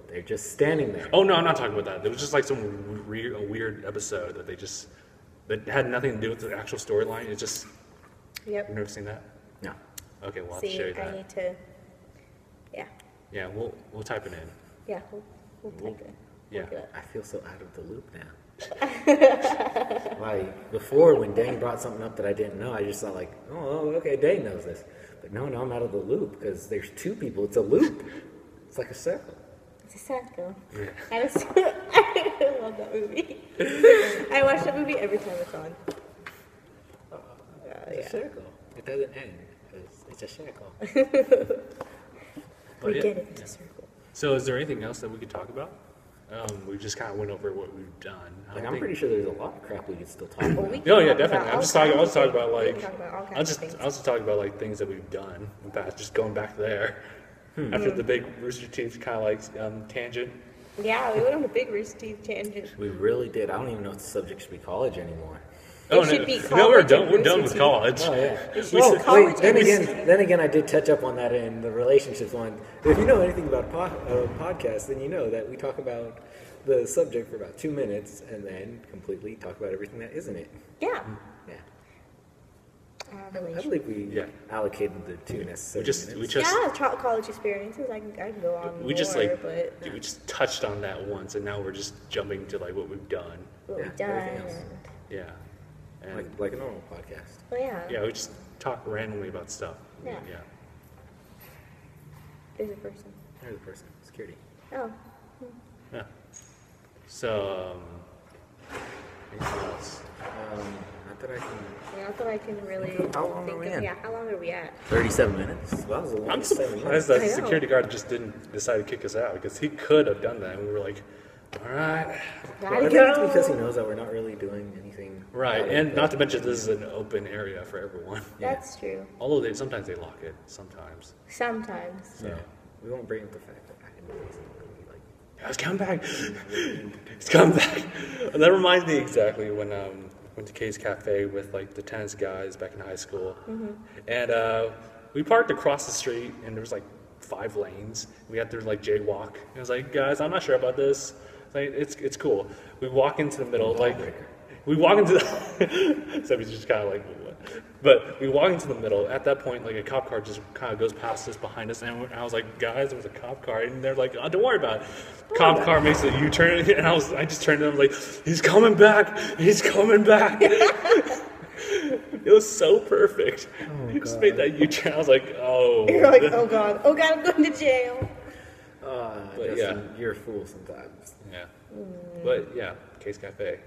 They're just standing there. Oh no, I'm not talking about that. There was just some weird episode that had nothing to do with the actual storyline. It's just Yep. you've never seen that? No. Okay, we'll have to See, show you I that. need to. Yeah. Yeah, we'll type it in. Yeah, we'll take it. Yeah. Look it up. I feel so out of the loop now. Before when Dang brought something up that I didn't know, I just thought oh, okay, Dang knows this. But no, I'm out of the loop because there's two people. It's a loop. It's like a circle. It's a circle. Yeah. I love that movie. I watch that movie every time it's on. It's a circle. It doesn't end. It's a circle. But We yeah. get it. It's a circle. So is there anything else that we could talk about? We just kind of went over what we've done. I'm pretty sure there's a lot of crap we could still talk about. We No, can yeah, talk definitely. about I was all talking kinds of about things. We can talk about all kinds of things. I was just talking about things that we've done in the past, just going back there. After the big Rooster Teeth kind of tangent. Yeah, we went on a big Rooster Teeth tangent. We really did. I don't even know if the subject should be college anymore. It should be no, we're college done. and We're done Rooster with Teeth. college. Oh yeah. It should be college Then and again, I did touch up on that in the relationships one. If you know anything about a podcast, then you know that we talk about the subject for about 2 minutes and then completely talk about everything that isn't it. Yeah. Yeah. I Relationship. believe we Yeah. allocated the 2 necessary We just minutes. Yeah, college experiences. I can go on we more, just but we just touched on that once, and now we're just jumping to what we've done. what Yeah, we've done. everything else. Yeah. And like a normal podcast. Well, yeah. yeah, we just talk randomly about stuff. Yeah. Yeah. There's a person. There's a person. Security. Oh. Yeah. So, anything else? Not that I can. Not that I can really How long think are we of. in? Yeah, how long are we at? 37 minutes. Well, that was a long I'm 7 minutes. surprised that I the know. security guard just didn't decide to kick us out, because he could have done that, and we were like, all right. I Gotta think it's go. because he knows that we're not really doing anything. Right, about it, and but- not to mention this is an open area for everyone. That's true. Although sometimes they lock it, sometimes. Sometimes. So, Yeah. We won't bring up the fact that I didn't face it. Like, it's coming back. It's coming back. And that reminds me exactly when went to Kay's Cafe with the tennis guys back in high school, and we parked across the street, and there was 5 lanes. We had to jaywalk. And I was like, guys, I'm not sure about this. It's cool. We walk into the middle, we walk into the. So we just kind of what? But we walk into the middle. At that point, a cop car just kind of goes past us, behind us, and I was like, guys, there was a cop car, and they're like, oh, don't worry about it. Cop car makes a U-turn, and I just turned to them he's coming back, he's coming back. It was so perfect. He just made that U-turn. I was like, oh. You're like, oh God, I'm going to jail. But Justin, you're a fool sometimes. Yeah. But yeah, Case Cafe.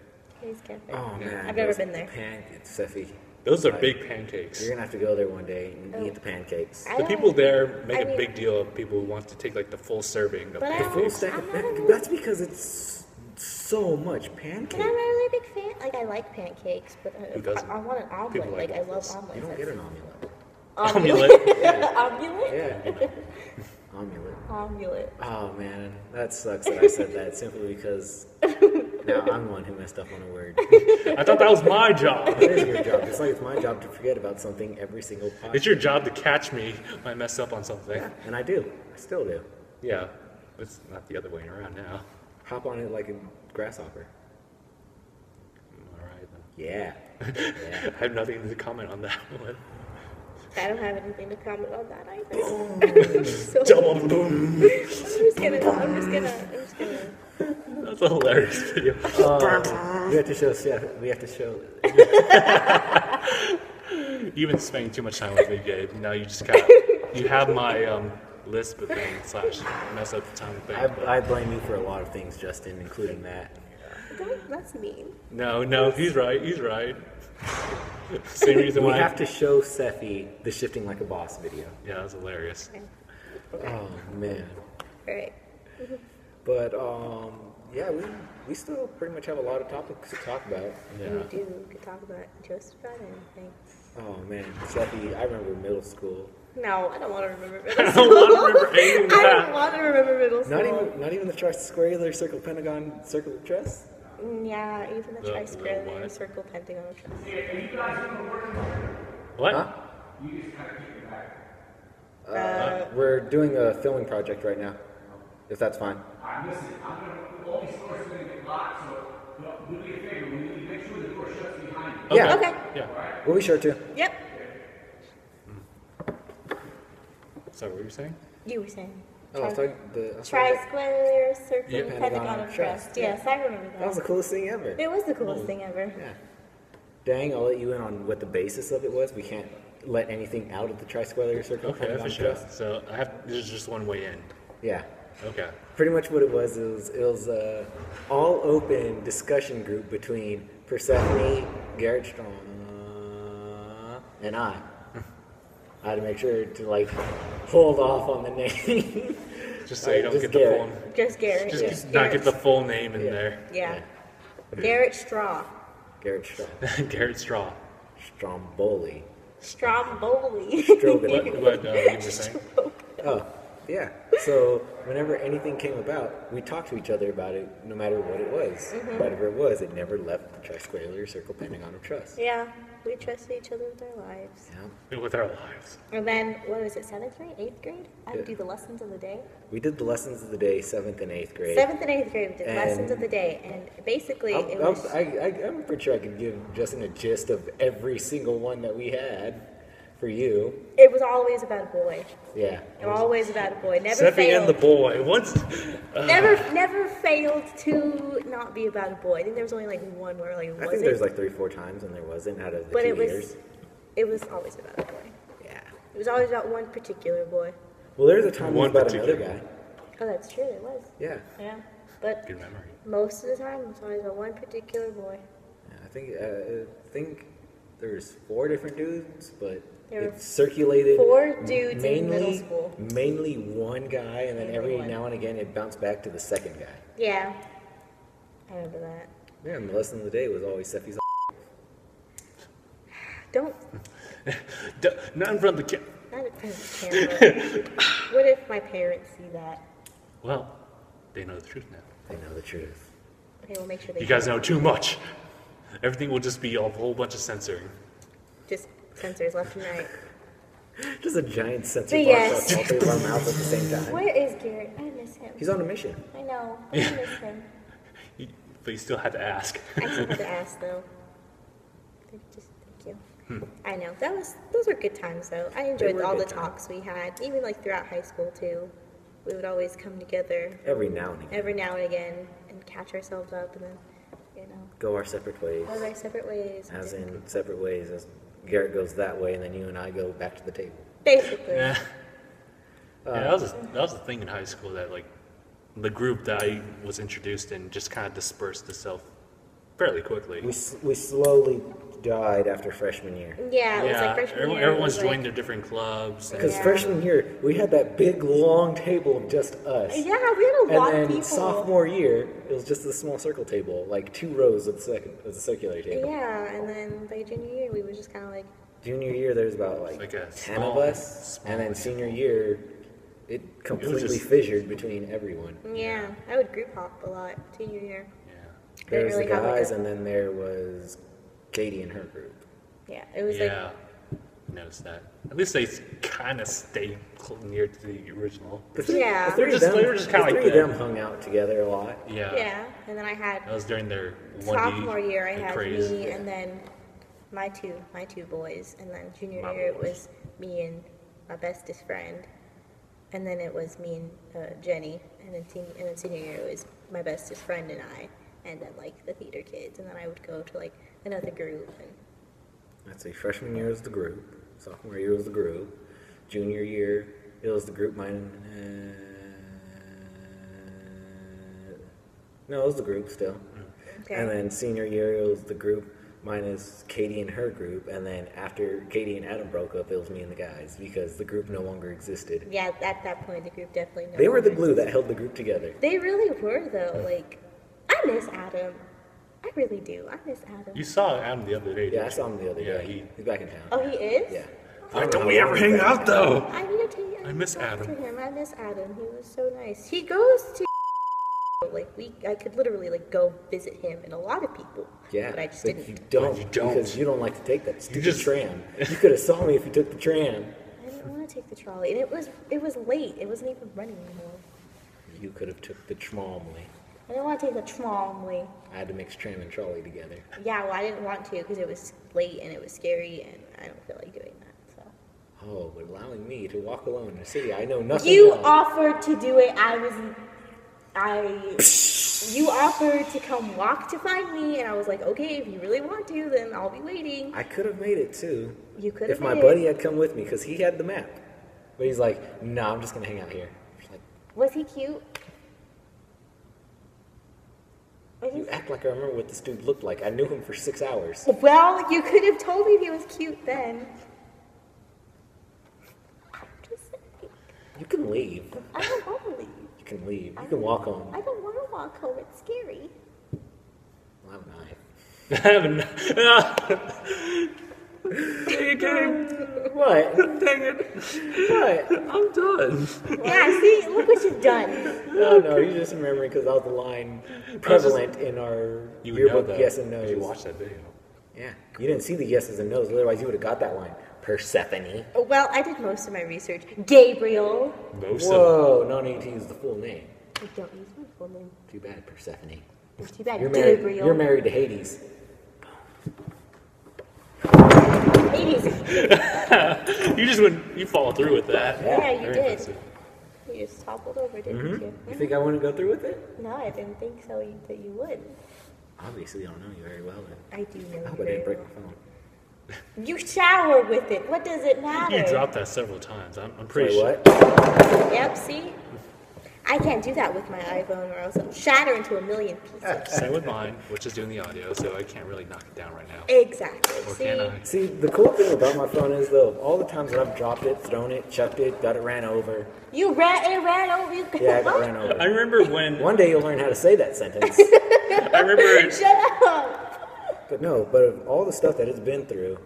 Kay's Cafe. Oh man, I've never those been there. Pancakes, Seffi. Those are Right. big pancakes. You're gonna have to go there one day and Oh. eat the pancakes. I The don't- people there make I a mean- big deal of people who want to take the full serving of But I The don't- full pancakes. stack I'm of not a- pancakes. That's because it's so much pancake. And I'm not really a big fan. I like pancakes, but Who doesn't? I want an omelet. People like I love waffles. omelets. You don't get an omelet. Omelette. Omelet? Yeah. Omelet. Omelet. Oh man, that sucks that I said that simply because now I'm the one who messed up on a word. I thought that was my job. It is your job. Just like it's my job to forget about something every single podcast. It's your job to catch me when I mess up on something. And I do. I still do. Yeah. It's not the other way around now. Hop on it like a grasshopper. All right then. Yeah. Yeah. I have nothing to comment on that one. I don't have anything to comment on that either. So, Double boom. I'm just gonna. That's a hilarious video. We have to show. Yeah, we have to show. You've been spending too much time with me, Gabe. Now you just got. You have my lisp thing / mess up the time thing. I blame you for a lot of things, Justin, including that. That's mean. No, he's right. He's right. Same reason We why. have to show Sephi the shifting like a boss video. Yeah, that was hilarious. Okay. Oh man. All right. But yeah, we still pretty much have a lot of topics to talk about. Yeah. We do. We could talk about just about anything. Oh man, Sephi, I remember middle school. No, I don't want to remember I middle don't school. want to remember anything I don't that. want to remember middle school. Not even the squarelar circle pentagon circle truss. Yeah, even the The tri-square what? circle pentagon truss. What? Huh? We're doing a filming project right now. If that's fine. I'm listening. All these doors are going to get locked, so do me a favor. We need to make sure the door shuts behind you. Yeah. Okay. Yeah. We'll be sure to. Yep. Sorry, what were you saying? You were saying. Oh, I was talking the. Tri-square circle Yeah. pentagon of trust. Yes, I remember That was the that. coolest thing ever. It was the coolest thing ever. Yeah. Dang, I'll let you in on what the basis of it was. We can't let anything out of the tri-square circle Okay, pentagon for sure. truss. So there's just one way in. Yeah. Okay. Pretty much what it was a all open discussion group between Persephone, Garrett Strong, and I. I had to make sure to like hold off on the name. Just so you don't Just get the Garrett. full. Just Garrett. Just not Garrett. get the full name in Yeah. there. Yeah. Garrett Straw. Garrett Strong, Garrett Straw. Stromboli. Stromboli. Stroganoff. What you were saying? Oh, yeah. So whenever anything came about, we talked to each other about it, no matter what it was. Whatever it was, it never left the tri-square circle pentagon of trust. Yeah, we trusted each other with our lives. Yeah. With our lives. And then, what was it, 7th grade, 8th grade? I would Yeah. do the lessons of the day. We did the lessons of the day, 7th and 8th grade. 7th and 8th grade, we did And- lessons of the day. And basically, it was... I'm pretty sure I could give Justin a gist of every single one that we had for you. It was always about a boy. Yeah. Always about a boy. Never Seppi failed. and the boy. Once. Never failed to not be about a boy. I think there was only like one where like it I think wasn't. there's like 3-4 times when there wasn't out of the but 2 it was years. it was always about a boy. Yeah. It was always about one particular boy. Well, there's a time it was One about another particular- guy. Oh, that's true. It was. Yeah. Yeah. But Good memory. most of the time, it was always about one particular boy. Yeah, I think there's 4 different dudes, but There were it circulated 4 dudes in middle mainly school. mainly one guy, and then Mainly every one. now and again it bounced back to the second guy. Yeah. I remember that. Yeah, and the lesson of the day was always Sephi's. Don't. Not in front of the kid. Not in front of the camera. What if my parents see that? Well, they know the truth now. They know the truth. Okay, we'll make sure they You guys know too much. Everything will just be a whole bunch of censoring. just sensors left and right. Just a giant sensor But bar yes. across all 3 of our mouths at the same time. Where is Garrett? I miss him. He's on a mission. I know. I miss him. But you still had to ask. I still had to ask though. Thank you. I know. Those were good times though. I enjoyed were all the good times. talks we had, even like throughout high school too. We would always come together Every now and again. every now and again and catch ourselves up and then, Go our separate ways. go our separate ways. As in separate ways. As Garrett goes that way, and then you and I go back to the table. Basically. Yeah. That was the thing in high school that like the group that I was introduced in just kind of dispersed itself fairly quickly. We slowly died after freshman year. Yeah, it was like freshman year. Everyone's it was joined their different clubs. Because Yeah. freshman year, we had that big, long table of just us. Yeah, we had a lot And of then people. sophomore year, it was just a small circle table, like 2 rows of the circular table. Yeah, and then by junior year, we were just kind of like, Junior year, there's about Like a 10 of small- us, small, and then yeah. senior year, it completely just- fissured between everyone. yeah, I would group hop a lot senior year. Yeah. There Didn't was really the have, like, guys, a- and then there was Katie and her group. Yeah, it was Yeah. noticed that. At least they kind of stayed near to the original. Yeah. The three of they were just kinda like the three of them. them hung out together a lot. Yeah. Yeah, and then I had That was during their 1D sophomore year. I had craze. me, and then my two boys, and then junior My year it boys. was me and my bestest friend, and then it was me and Jenny, and then senior year it was my bestest friend and I, and then like the theater kids, and then I would go to like another group. And I'd say freshman year was the group, sophomore year was the group, junior year it was the group. No, it was the group still. okay. And then senior year it was the group minus Katie and her group, and then after Katie and Adam broke up, it was me and the guys because the group no longer existed. Yeah, at that point the group definitely. They were the glue that held the group together. They really were though. Like, I miss Adam. I really do. I miss Adam. You saw Adam the other day. Yeah, didn't I you? saw him the other Yeah, day. He's back in town. Oh, he is. Yeah. Why don't know don't we how ever long hang he's back out in though? I need to. I miss talk Adam. To him. I miss Adam. He was so nice. He goes to like I could literally like go visit him and a lot of people. Yeah, but I just but didn't. you don't, But you don't. because you don't like to take that stupid just- tram. You could have saw me if you took the tram. I didn't want to take the trolley, and it was late. It wasn't even running anymore. You could have took the tramway. I didn't want to take the trolley. I had to mix tram and trolley together. Yeah, well, I didn't want to because it was late and it was scary, and I don't feel like doing that. So Oh, but allowing me to walk alone in a city I know nothing you of. offered to do it. You offered to come walk to find me, and I was like, okay, if you really want to, then I'll be waiting. I could have made it too. You could have If my made buddy it. had come with me, because he had the map. But he's like, no, I'm just going to hang out here. Like, Was he cute? Was he- you act like I remember what this dude looked like. I knew him for 6 hours. Well, you could have told me he was cute then. I'm just saying. You can leave. I don't want to leave. You can leave. You can walk home. I don't want to walk home. It's scary. Well, I have a knife. What? Dang it. What? I'm done. Yeah, see, look what you've done. No, you just remember because that was the line prevalent in our You would know yearbook that. yes and if no's. you watched that video. Yeah, you didn't see the yeses and no's, otherwise you would have got that line. Persephone. Well, I did most of my research. Gabriel. Most of Whoa, no need to use the full name. I don't use my full name. Too bad, Persephone. It's too bad. You're married. Gabriel. You're married to Hades. Hades. you just wouldn't. You follow through with that. Yeah, you Very did. impressive. You just toppled over, didn't you? You think I wouldn't go through with it? No, I didn't think so. That you would. Obviously, I don't know you very well. Then. I do know I you hope I very didn't break well. my phone. You shower with it. What does it matter? You dropped that several times. I'm pretty Wait, sure. what? Yep. See, I can't do that with my iPhone, or else it'll shatter into a million pieces. Same with mine, which is doing the audio, so I can't really knock it down right now. Exactly. Or See, can I? See, the cool thing about my phone is, though, all the times that I've dropped it, thrown it, chucked it, got it ran over. it ran over you. Yeah, I got What? ran over. I remember when. One day you'll learn how to say that sentence. I remember. Shut up. But no, but of all the stuff that it's been through,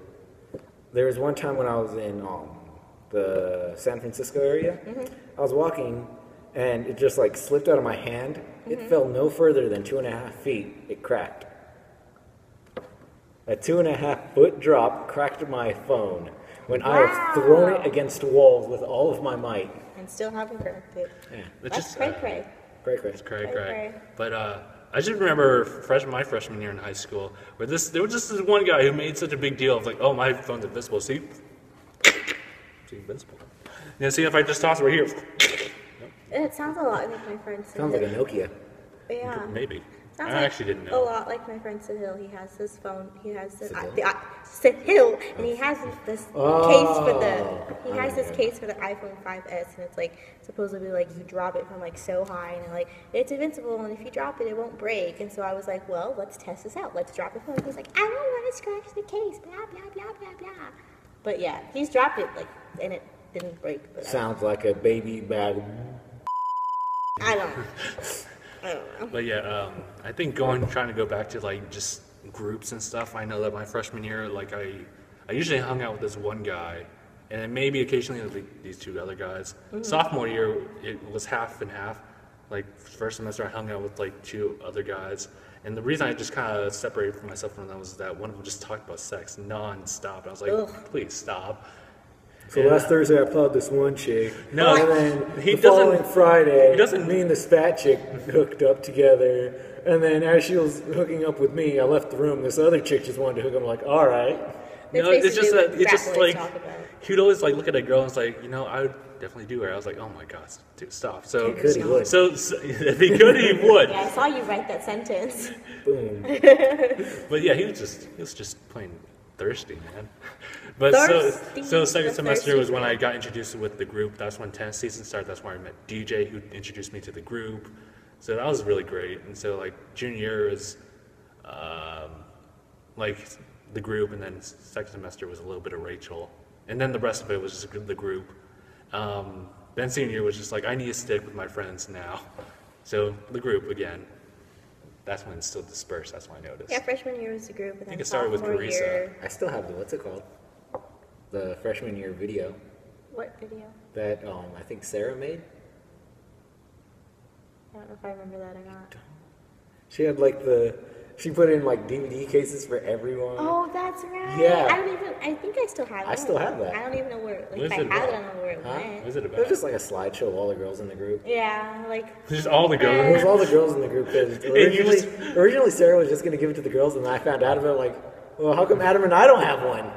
there was one time when I was in the San Francisco area. I was walking, and it just like slipped out of my hand. It fell no further than 2.5 feet. It cracked. A 2.5 foot drop cracked my phone when I have thrown it against walls with all of my might. And still haven't cracked it. Yeah, It's That's just cray cray. great, great. It's cray Cray cray. cray. But I just remember my freshman year in high school, where there was just this one guy who made such a big deal of like, oh, my phone's invincible. See, it's invincible. You know, see if I just toss it right here. It sounds a lot like my friend Sahil. Sounds like a Nokia. Yeah. Maybe. Sounds I like actually didn't a know. lot like my friend Sahil. He has this phone. He has this Sahil? Sahil, and he has this case for the. He has this okay. case for the iPhone 5s, and it's like supposedly like you drop it from like so high, and like it's invincible, and if you drop it, it won't break. And so I was like, well, let's test this out. Let's drop the phone. He's like, I don't want to scratch the case. Blah blah blah blah blah. But yeah, he's dropped it like, and it didn't break. But Sounds like a baby bag. I don't know. I don't know. But yeah, I think trying to go back to like just groups and stuff. I know that my freshman year, like I usually hung out with this one guy, and then maybe occasionally like, these two other guys. Sophomore year, it was half and half. Like first semester, I hung out with like two other guys, And the reason I just kind of separated from myself from them was that one of them just talked about sex non-stop. I was like, Ugh. please stop. So last Thursday I plowed this one chick. No, and then he the following doesn't- Friday, he doesn't- me and this fat chick hooked up together. And then as she was hooking up with me, I left the room. This other chick just wanted to hook up. I'm like, all right. That's No, it's just basically that what it's frat just boys like talk about. he would always like look at a girl and it's like, I would definitely do her. I was like, oh my gosh, dude, stop. So, He could, he would. so if he could, he would. Yeah, I saw you write that sentence. Boom. But yeah, he was just plain thirsty, man. But Thirsty, so second the semester thirsty was when I girl. got introduced with the group. That's when tennis season started. That's when I met DJ, who introduced me to the group. So that was really great. And so like junior year was like the group, and then second semester was a little bit of Rachel, and then the rest of it was just the group. Then senior year was just like I need to stick with my friends now. So the group again. That's when it's still dispersed. That's when I noticed. Yeah, freshman year was the group, and think then it started with sophomore Carissa. year. I still have what's it called? The freshman year video What video? that I think Sarah made. I don't know if I remember that or not. She had she put in like DVD cases for everyone. Oh, that's right. Yeah. I think I still have it. I still have that. I don't even know where, What if is I it have it, I about? don't know where it Huh? went. What is it It was about? just like a slideshow of all the girls in the group. Yeah, like, Just all the It girls. was all the girls in the group because you originally Sarah was just going to give it to the girls, and then I found out about it, like, well, how come Adam and I don't have one?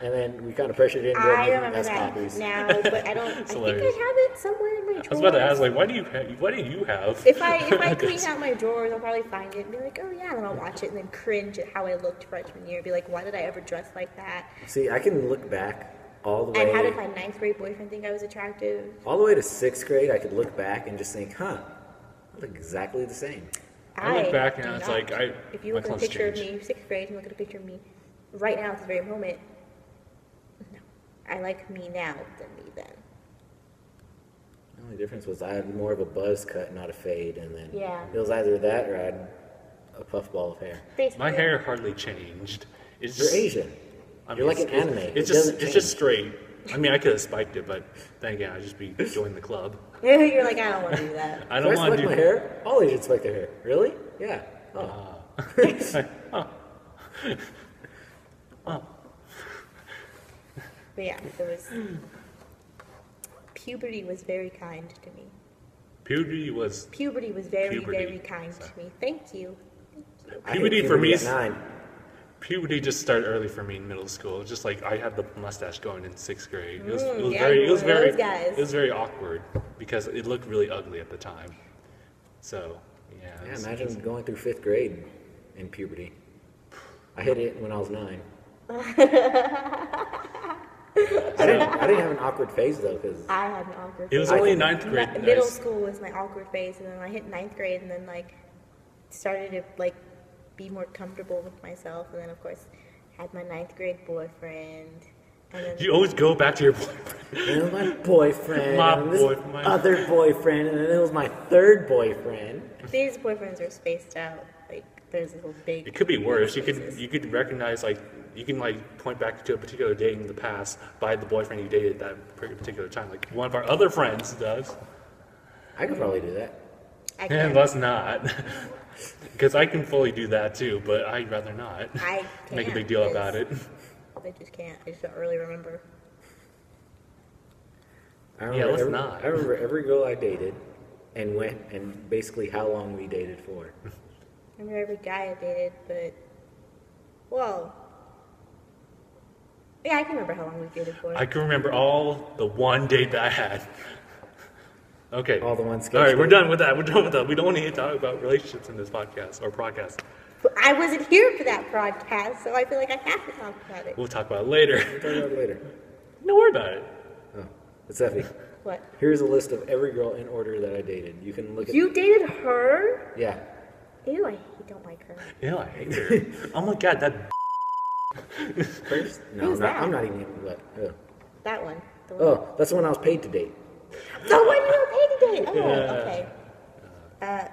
And then we kind of pressured into I making remember us that copies. now, but I don't, I think I have hilarious. it somewhere in my drawers. I was about to ask, like, what do you have? If I clean out my drawers, I'll probably find it and be like, oh yeah, and then I'll watch it and then cringe at how I looked freshman year. Be like, why did I ever dress like that? See, I can look back all the And how did way, my ninth grade boyfriend think I was attractive? all the way to 6th grade. I could look back and just think, I look exactly the same. I look back and do it's not. like, If you my look at a clothes picture of change. me, 6th grade, and look at a picture of me right now at this very moment, no. I like me now than me then. The only difference was I had more of a buzz cut, not a fade, and then Yeah. it was either that or I had a puffball of hair. Basically. My hair hardly changed. It's You're just, Asian. I You're like an anime. It's just straight. I mean, I could have spiked it, but then again, I'd just be joining the club. You're like, I don't want to do that. I Do don't I want spike to my do. hair? All Asians spike their hair. Really? Yeah. Oh. But yeah, it was. Puberty was very kind to me. Puberty was Puberty was very, Puberty. very kind to me. Thank you. I hit Puberty for me at is- 9. puberty just started early for me in middle school. Just like I had the mustache going in 6th grade. It was yeah, you very were one of those guys. it was very awkward because it looked really ugly at the time. So yeah. Yeah, imagine going through 5th grade in puberty. I hit it when I was 9. I didn't have an awkward phase though, because I had an awkward It was phase. only in 9th grade. that I Middle s- school was my awkward phase, and then I hit 9th grade, and then like started to like be more comfortable with myself, and then of course had my 9th grade boyfriend, and then You always go back to your boyfriend. it was my boyfriend, My and this boyfriend. other boyfriend, and then it was my 3rd boyfriend. these boyfriends are spaced out. Like there's this whole big. It could be worse. spaces. You could recognize like you can like point back to a particular date in the past by the boyfriend you dated at that particular time. Like one of our other friends does. I could probably do that. I And can't. let's not. Because I can fully do that too, but I'd rather not. I Make a can't, big deal about it. I just can't. I just don't really remember. I Yeah, let's every, not. I remember every girl I dated and went and basically how long we dated for. I remember every guy I dated, but well, yeah, I can remember how long we dated for. I can remember all the one date that I had. Okay. All the ones All right, sketched we're out. done with that. We're done with that. We don't need to talk about relationships in this podcast or podcast. But I wasn't here for that broadcast, so I feel like I have to talk about it. We'll talk about it later. We'll talk about it later. Don't worry about it. Oh, it's Effie. What? Here's a list of every girl in order that I dated. You can look at. You dated her? Yeah. Ew, I don't like her. Ew, I hate her. Oh my god, that. First? No, Who's that? I'm not even. What? Oh. That one. The one. Oh, that's the one I was paid to date. The one you were paid to date. Oh, Yeah. okay.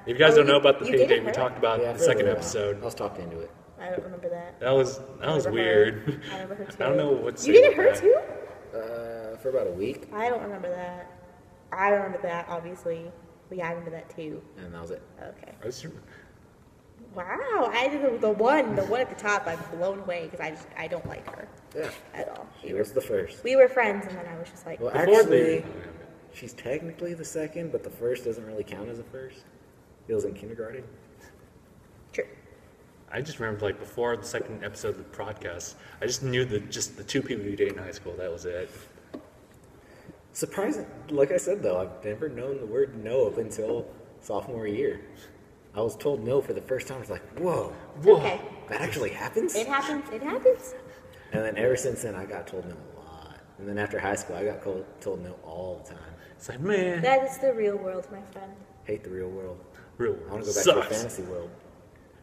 If you guys don't know about the you paid dated date, we her? talked about Yeah, the for a second little while. episode. I was talked into it. I don't remember that. That was Remember weird. her. I remember her too. I don't know what to You say dated about her that. too? For about a week, I don't remember that. I remember that, obviously. But yeah, I remember that too. and that was it. Okay. I was- Wow, I did the one at the top. I'm blown away because I don't like her Yeah. at all. She was the first. We were friends, and then I was just like, Well, Before actually, she's technically the second, but the first doesn't really count as a first. It was in kindergarten. true. I just remember like before the second episode of the podcast, I just knew just the two people you dated in high school. That was it. Surprising. Like I said, though, I've never known the word no up until sophomore year. I was told no for the first time. I was like, whoa, Okay. that actually happens? It happens. It happens. And then ever since then, I got told no a lot. And then after high school, I got told no all the time. It's like, man, That is the real world, my friend. Hate the real world. real I want world to go back sucks. to a fantasy world.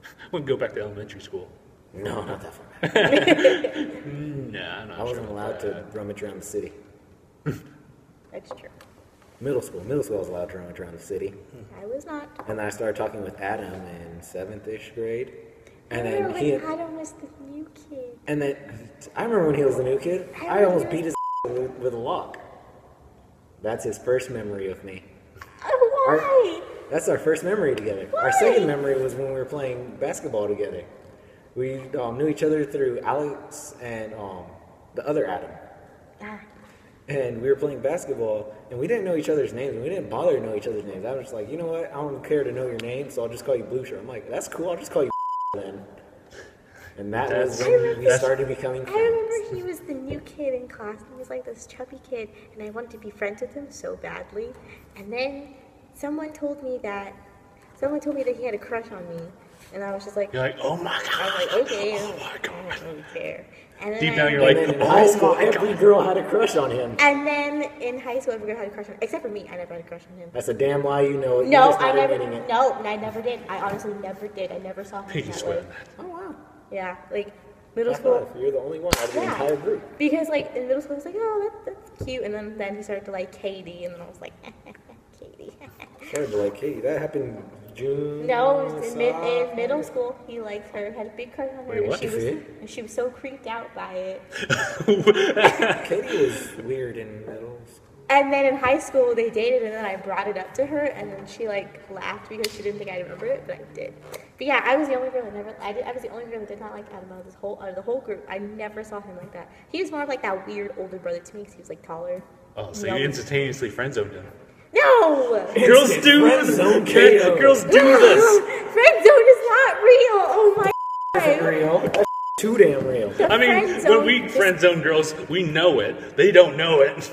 I want to go back to elementary school. No, not that far back. Nah, I'm not I wasn't sure allowed about to that. rummage around the city. That's true. Middle school I was allowed to rummage around the city. I was not. And then I started talking with Adam in 7th-ish grade. And I then remember he, when Adam was the new kid. and then I remember when he was the new kid, I almost beat his with a lock. That's his first memory of me. Why? That's our first memory together. Our Why? second memory was when we were playing basketball together. We knew each other through Alex and the other Adam. Ah, And we were playing basketball, and we didn't know each other's names, and we didn't bother to know each other's names. I was just like, you know what? I don't care to know your name, so I'll just call you Blue Shirt. I'm like, that's cool. I'll just call you then. And that was when we started becoming I friends. remember he was the new kid in class, and he was like this chubby kid, and I wanted to be friends with him so badly. And then someone told me that he had a crush on me, and I was just like, You're like, oh my I god. was like, okay, Oh my I god. don't really care. And then Deep down, you're And like, then in high oh school, my every god. girl had a crush on him. And then in high school, every girl had a crush on him, except for me. I never had a crush on him. That's a damn lie, you know it. You're No, just I not never. admitting it. No, I never did. I honestly never did. I never saw him Pinky that swear way. on that. Oh, wow. Yeah, like middle High school. five. You're the only one out of the Yeah. entire group. Because like in middle school, I was like, oh, that's cute, and then he started to like Katie, and then I was like, Katie. Started to like, hey, that happened June. No, it was in middle school. He liked her, had a big crush on her, Wait, what? and she was so creeped out by it. Katie was weird in middle school. And then in high school, they dated, and then I brought it up to her, and then she like laughed because she didn't think I remembered it, but I did. But yeah, I was the only girl I was the only girl that did not like Adam out of the whole group. I never saw him like that. He was more of like that weird older brother to me because he was like taller. Oh, so No. you instantaneously friend zoned him. No! Girls do friend this. zone KO. Girls do this. Friend zone is not real. Oh my Isn't god. real. That's too damn real. The I mean, friend when zone we is- friend zone girls, we know it. They don't know it.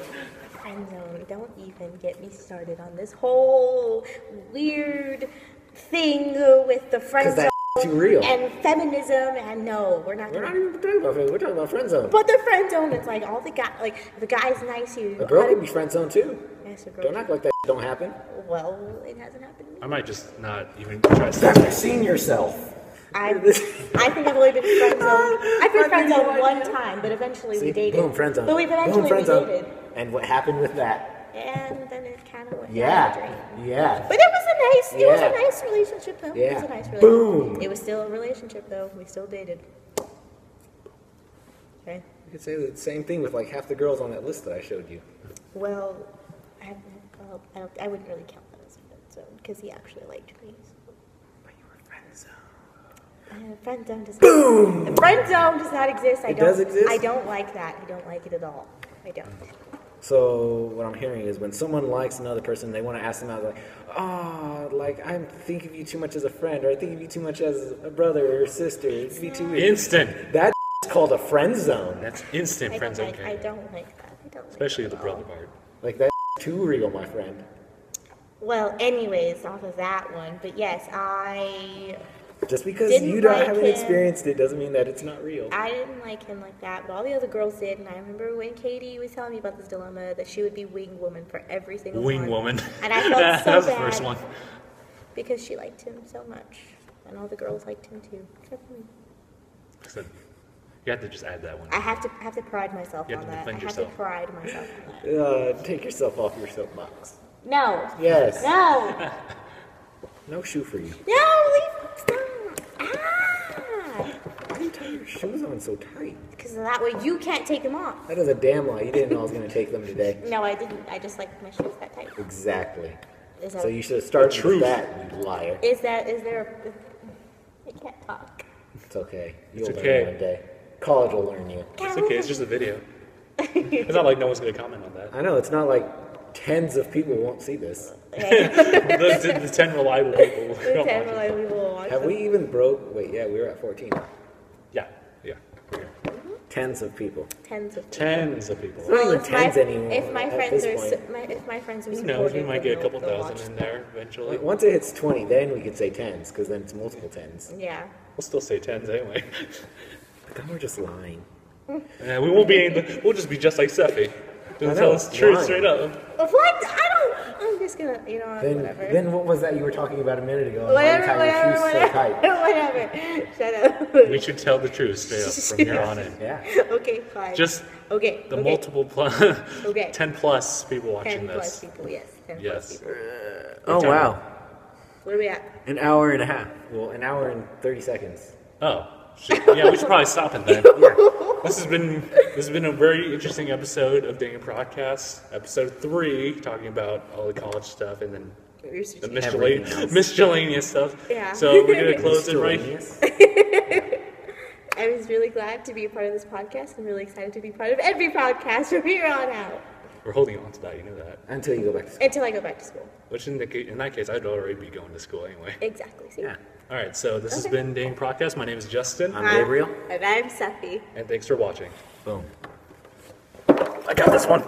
Friend zone. Don't even get me started on this whole weird thing with the friend Because zone that's too real. and feminism. And no, we're not We're gonna. not even talking about friends. We're talking about friend zone. But the friend zone, it's like all the guy, like if the guy's nice, you. A girl can be friend zone too. Yes, a girl. Don't act like that don't happen. Well, it hasn't happened to me. I might just not even try to say Have you seen yourself? I think I've only been friend zoned. I've been friend zoned one time, but eventually we See? dated. Boom, friend zone. But we eventually Boom, friend zone. dated. And what happened with that? And then it kind of went down the Yeah. drain. Yeah. But it was it was Yeah. a nice relationship though. It Yeah. was a nice relationship. Boom. It was still a relationship though. We still dated. Okay. You could say the same thing with like half the girls on that list that I showed you. Well, I wouldn't really count that as a friend zone because he actually liked me. So. But you were friend zone. Friend zone does Boom! not. Friend zone does not exist. It does exist? I don't like that. I don't like it at all. I don't. So what I'm hearing is when someone likes another person, they want to ask them out like, oh, like I think of you too much as a friend, or I think of you too much as a brother or sister. It'd be too weird. instant. That's called a friend zone. That's instant I friend don't zone. like. I don't like that. I don't. Especially like the that at all. brother part. Like that's too real, my friend. Well, anyways, off of that one, but yes, I Just because Didn't you don't like haven't him. experienced it doesn't mean that it's not real. didn't like him like that, but all the other girls did. And I remember when Katie was telling me about this dilemma that she would be wing woman for every single Wing one. woman. And I felt That so was the bad first one. because she liked him so much, and all the girls liked him too, except for me. So, you have to just add that one. I have to pride myself You on have to that. I defend have yourself. to pride myself on that. Take yourself off your soapbox. No. Yes. No. No shoe for you. No. Leave. Stop. Ah. Why do you tie your shoes on so tight? Because that way you can't take them off. That is a damn lie. You didn't know I was going to take them today. No, I didn't. I just like my shoes that tight. Exactly. Is that? So you should have started The truth. with that, you liar. Is there? can't talk. It's okay. It's You'll okay. learn one day. College will learn you. It's okay. It's just a video. It's not like no one's gonna comment on that. I know, it's not like tens of people won't see this. The 10 reliable people. will The 10 watch it. reliable people will watch Have them. we even broke? Wait, yeah, we were at 14. Yeah. We're here. Tens of people. Tens of people. Tens of people. It's not even if my- tens anymore. If my at friends this are, point. if my friends are Who supportive, knows? We might get a then couple they'll thousand watch in there eventually. Like, once it hits 20, then we could say tens, because then it's multiple tens. Yeah. We'll still say 10s anyway. But then we're just lying. And we won't be. We'll just be just like Sephi. I Just know, tell us the truth lying. straight up. What? I'm just gonna, whatever. Then what was that you were talking about a minute ago? Whatever, How you tie your shoes so tight. whatever. Shut up. We should tell the truth straight up from here on in. Yeah. Okay, fine. Just okay. the okay. multiple Okay. 10 plus people 10 watching plus this. people, yes. 10 Yes. plus people. Oh, time wow. What are we at? An hour and a half. Well, an hour and 30 seconds. Oh, yeah, we should probably stop it then. This has been a very interesting episode of DangIT Prodcast, episode 3, talking about all the college stuff and then Rooster the Teeth. miscellaneous stuff. Yeah. So we're gonna close it right. Miscellaneous. I was really glad to be a part of this podcast. I'm really excited to be part of every podcast from here on out. We're holding on to that, you know that. Until you go back to school. Until I go back to school. Which in that case, I'd already be going to school anyway. Exactly. See? Yeah. All right, so this has Okay. been DangIT Prodcast. My name is Justin, I'm Gabriel. And I'm Sephi. and thanks for watching. Boom. I got this one.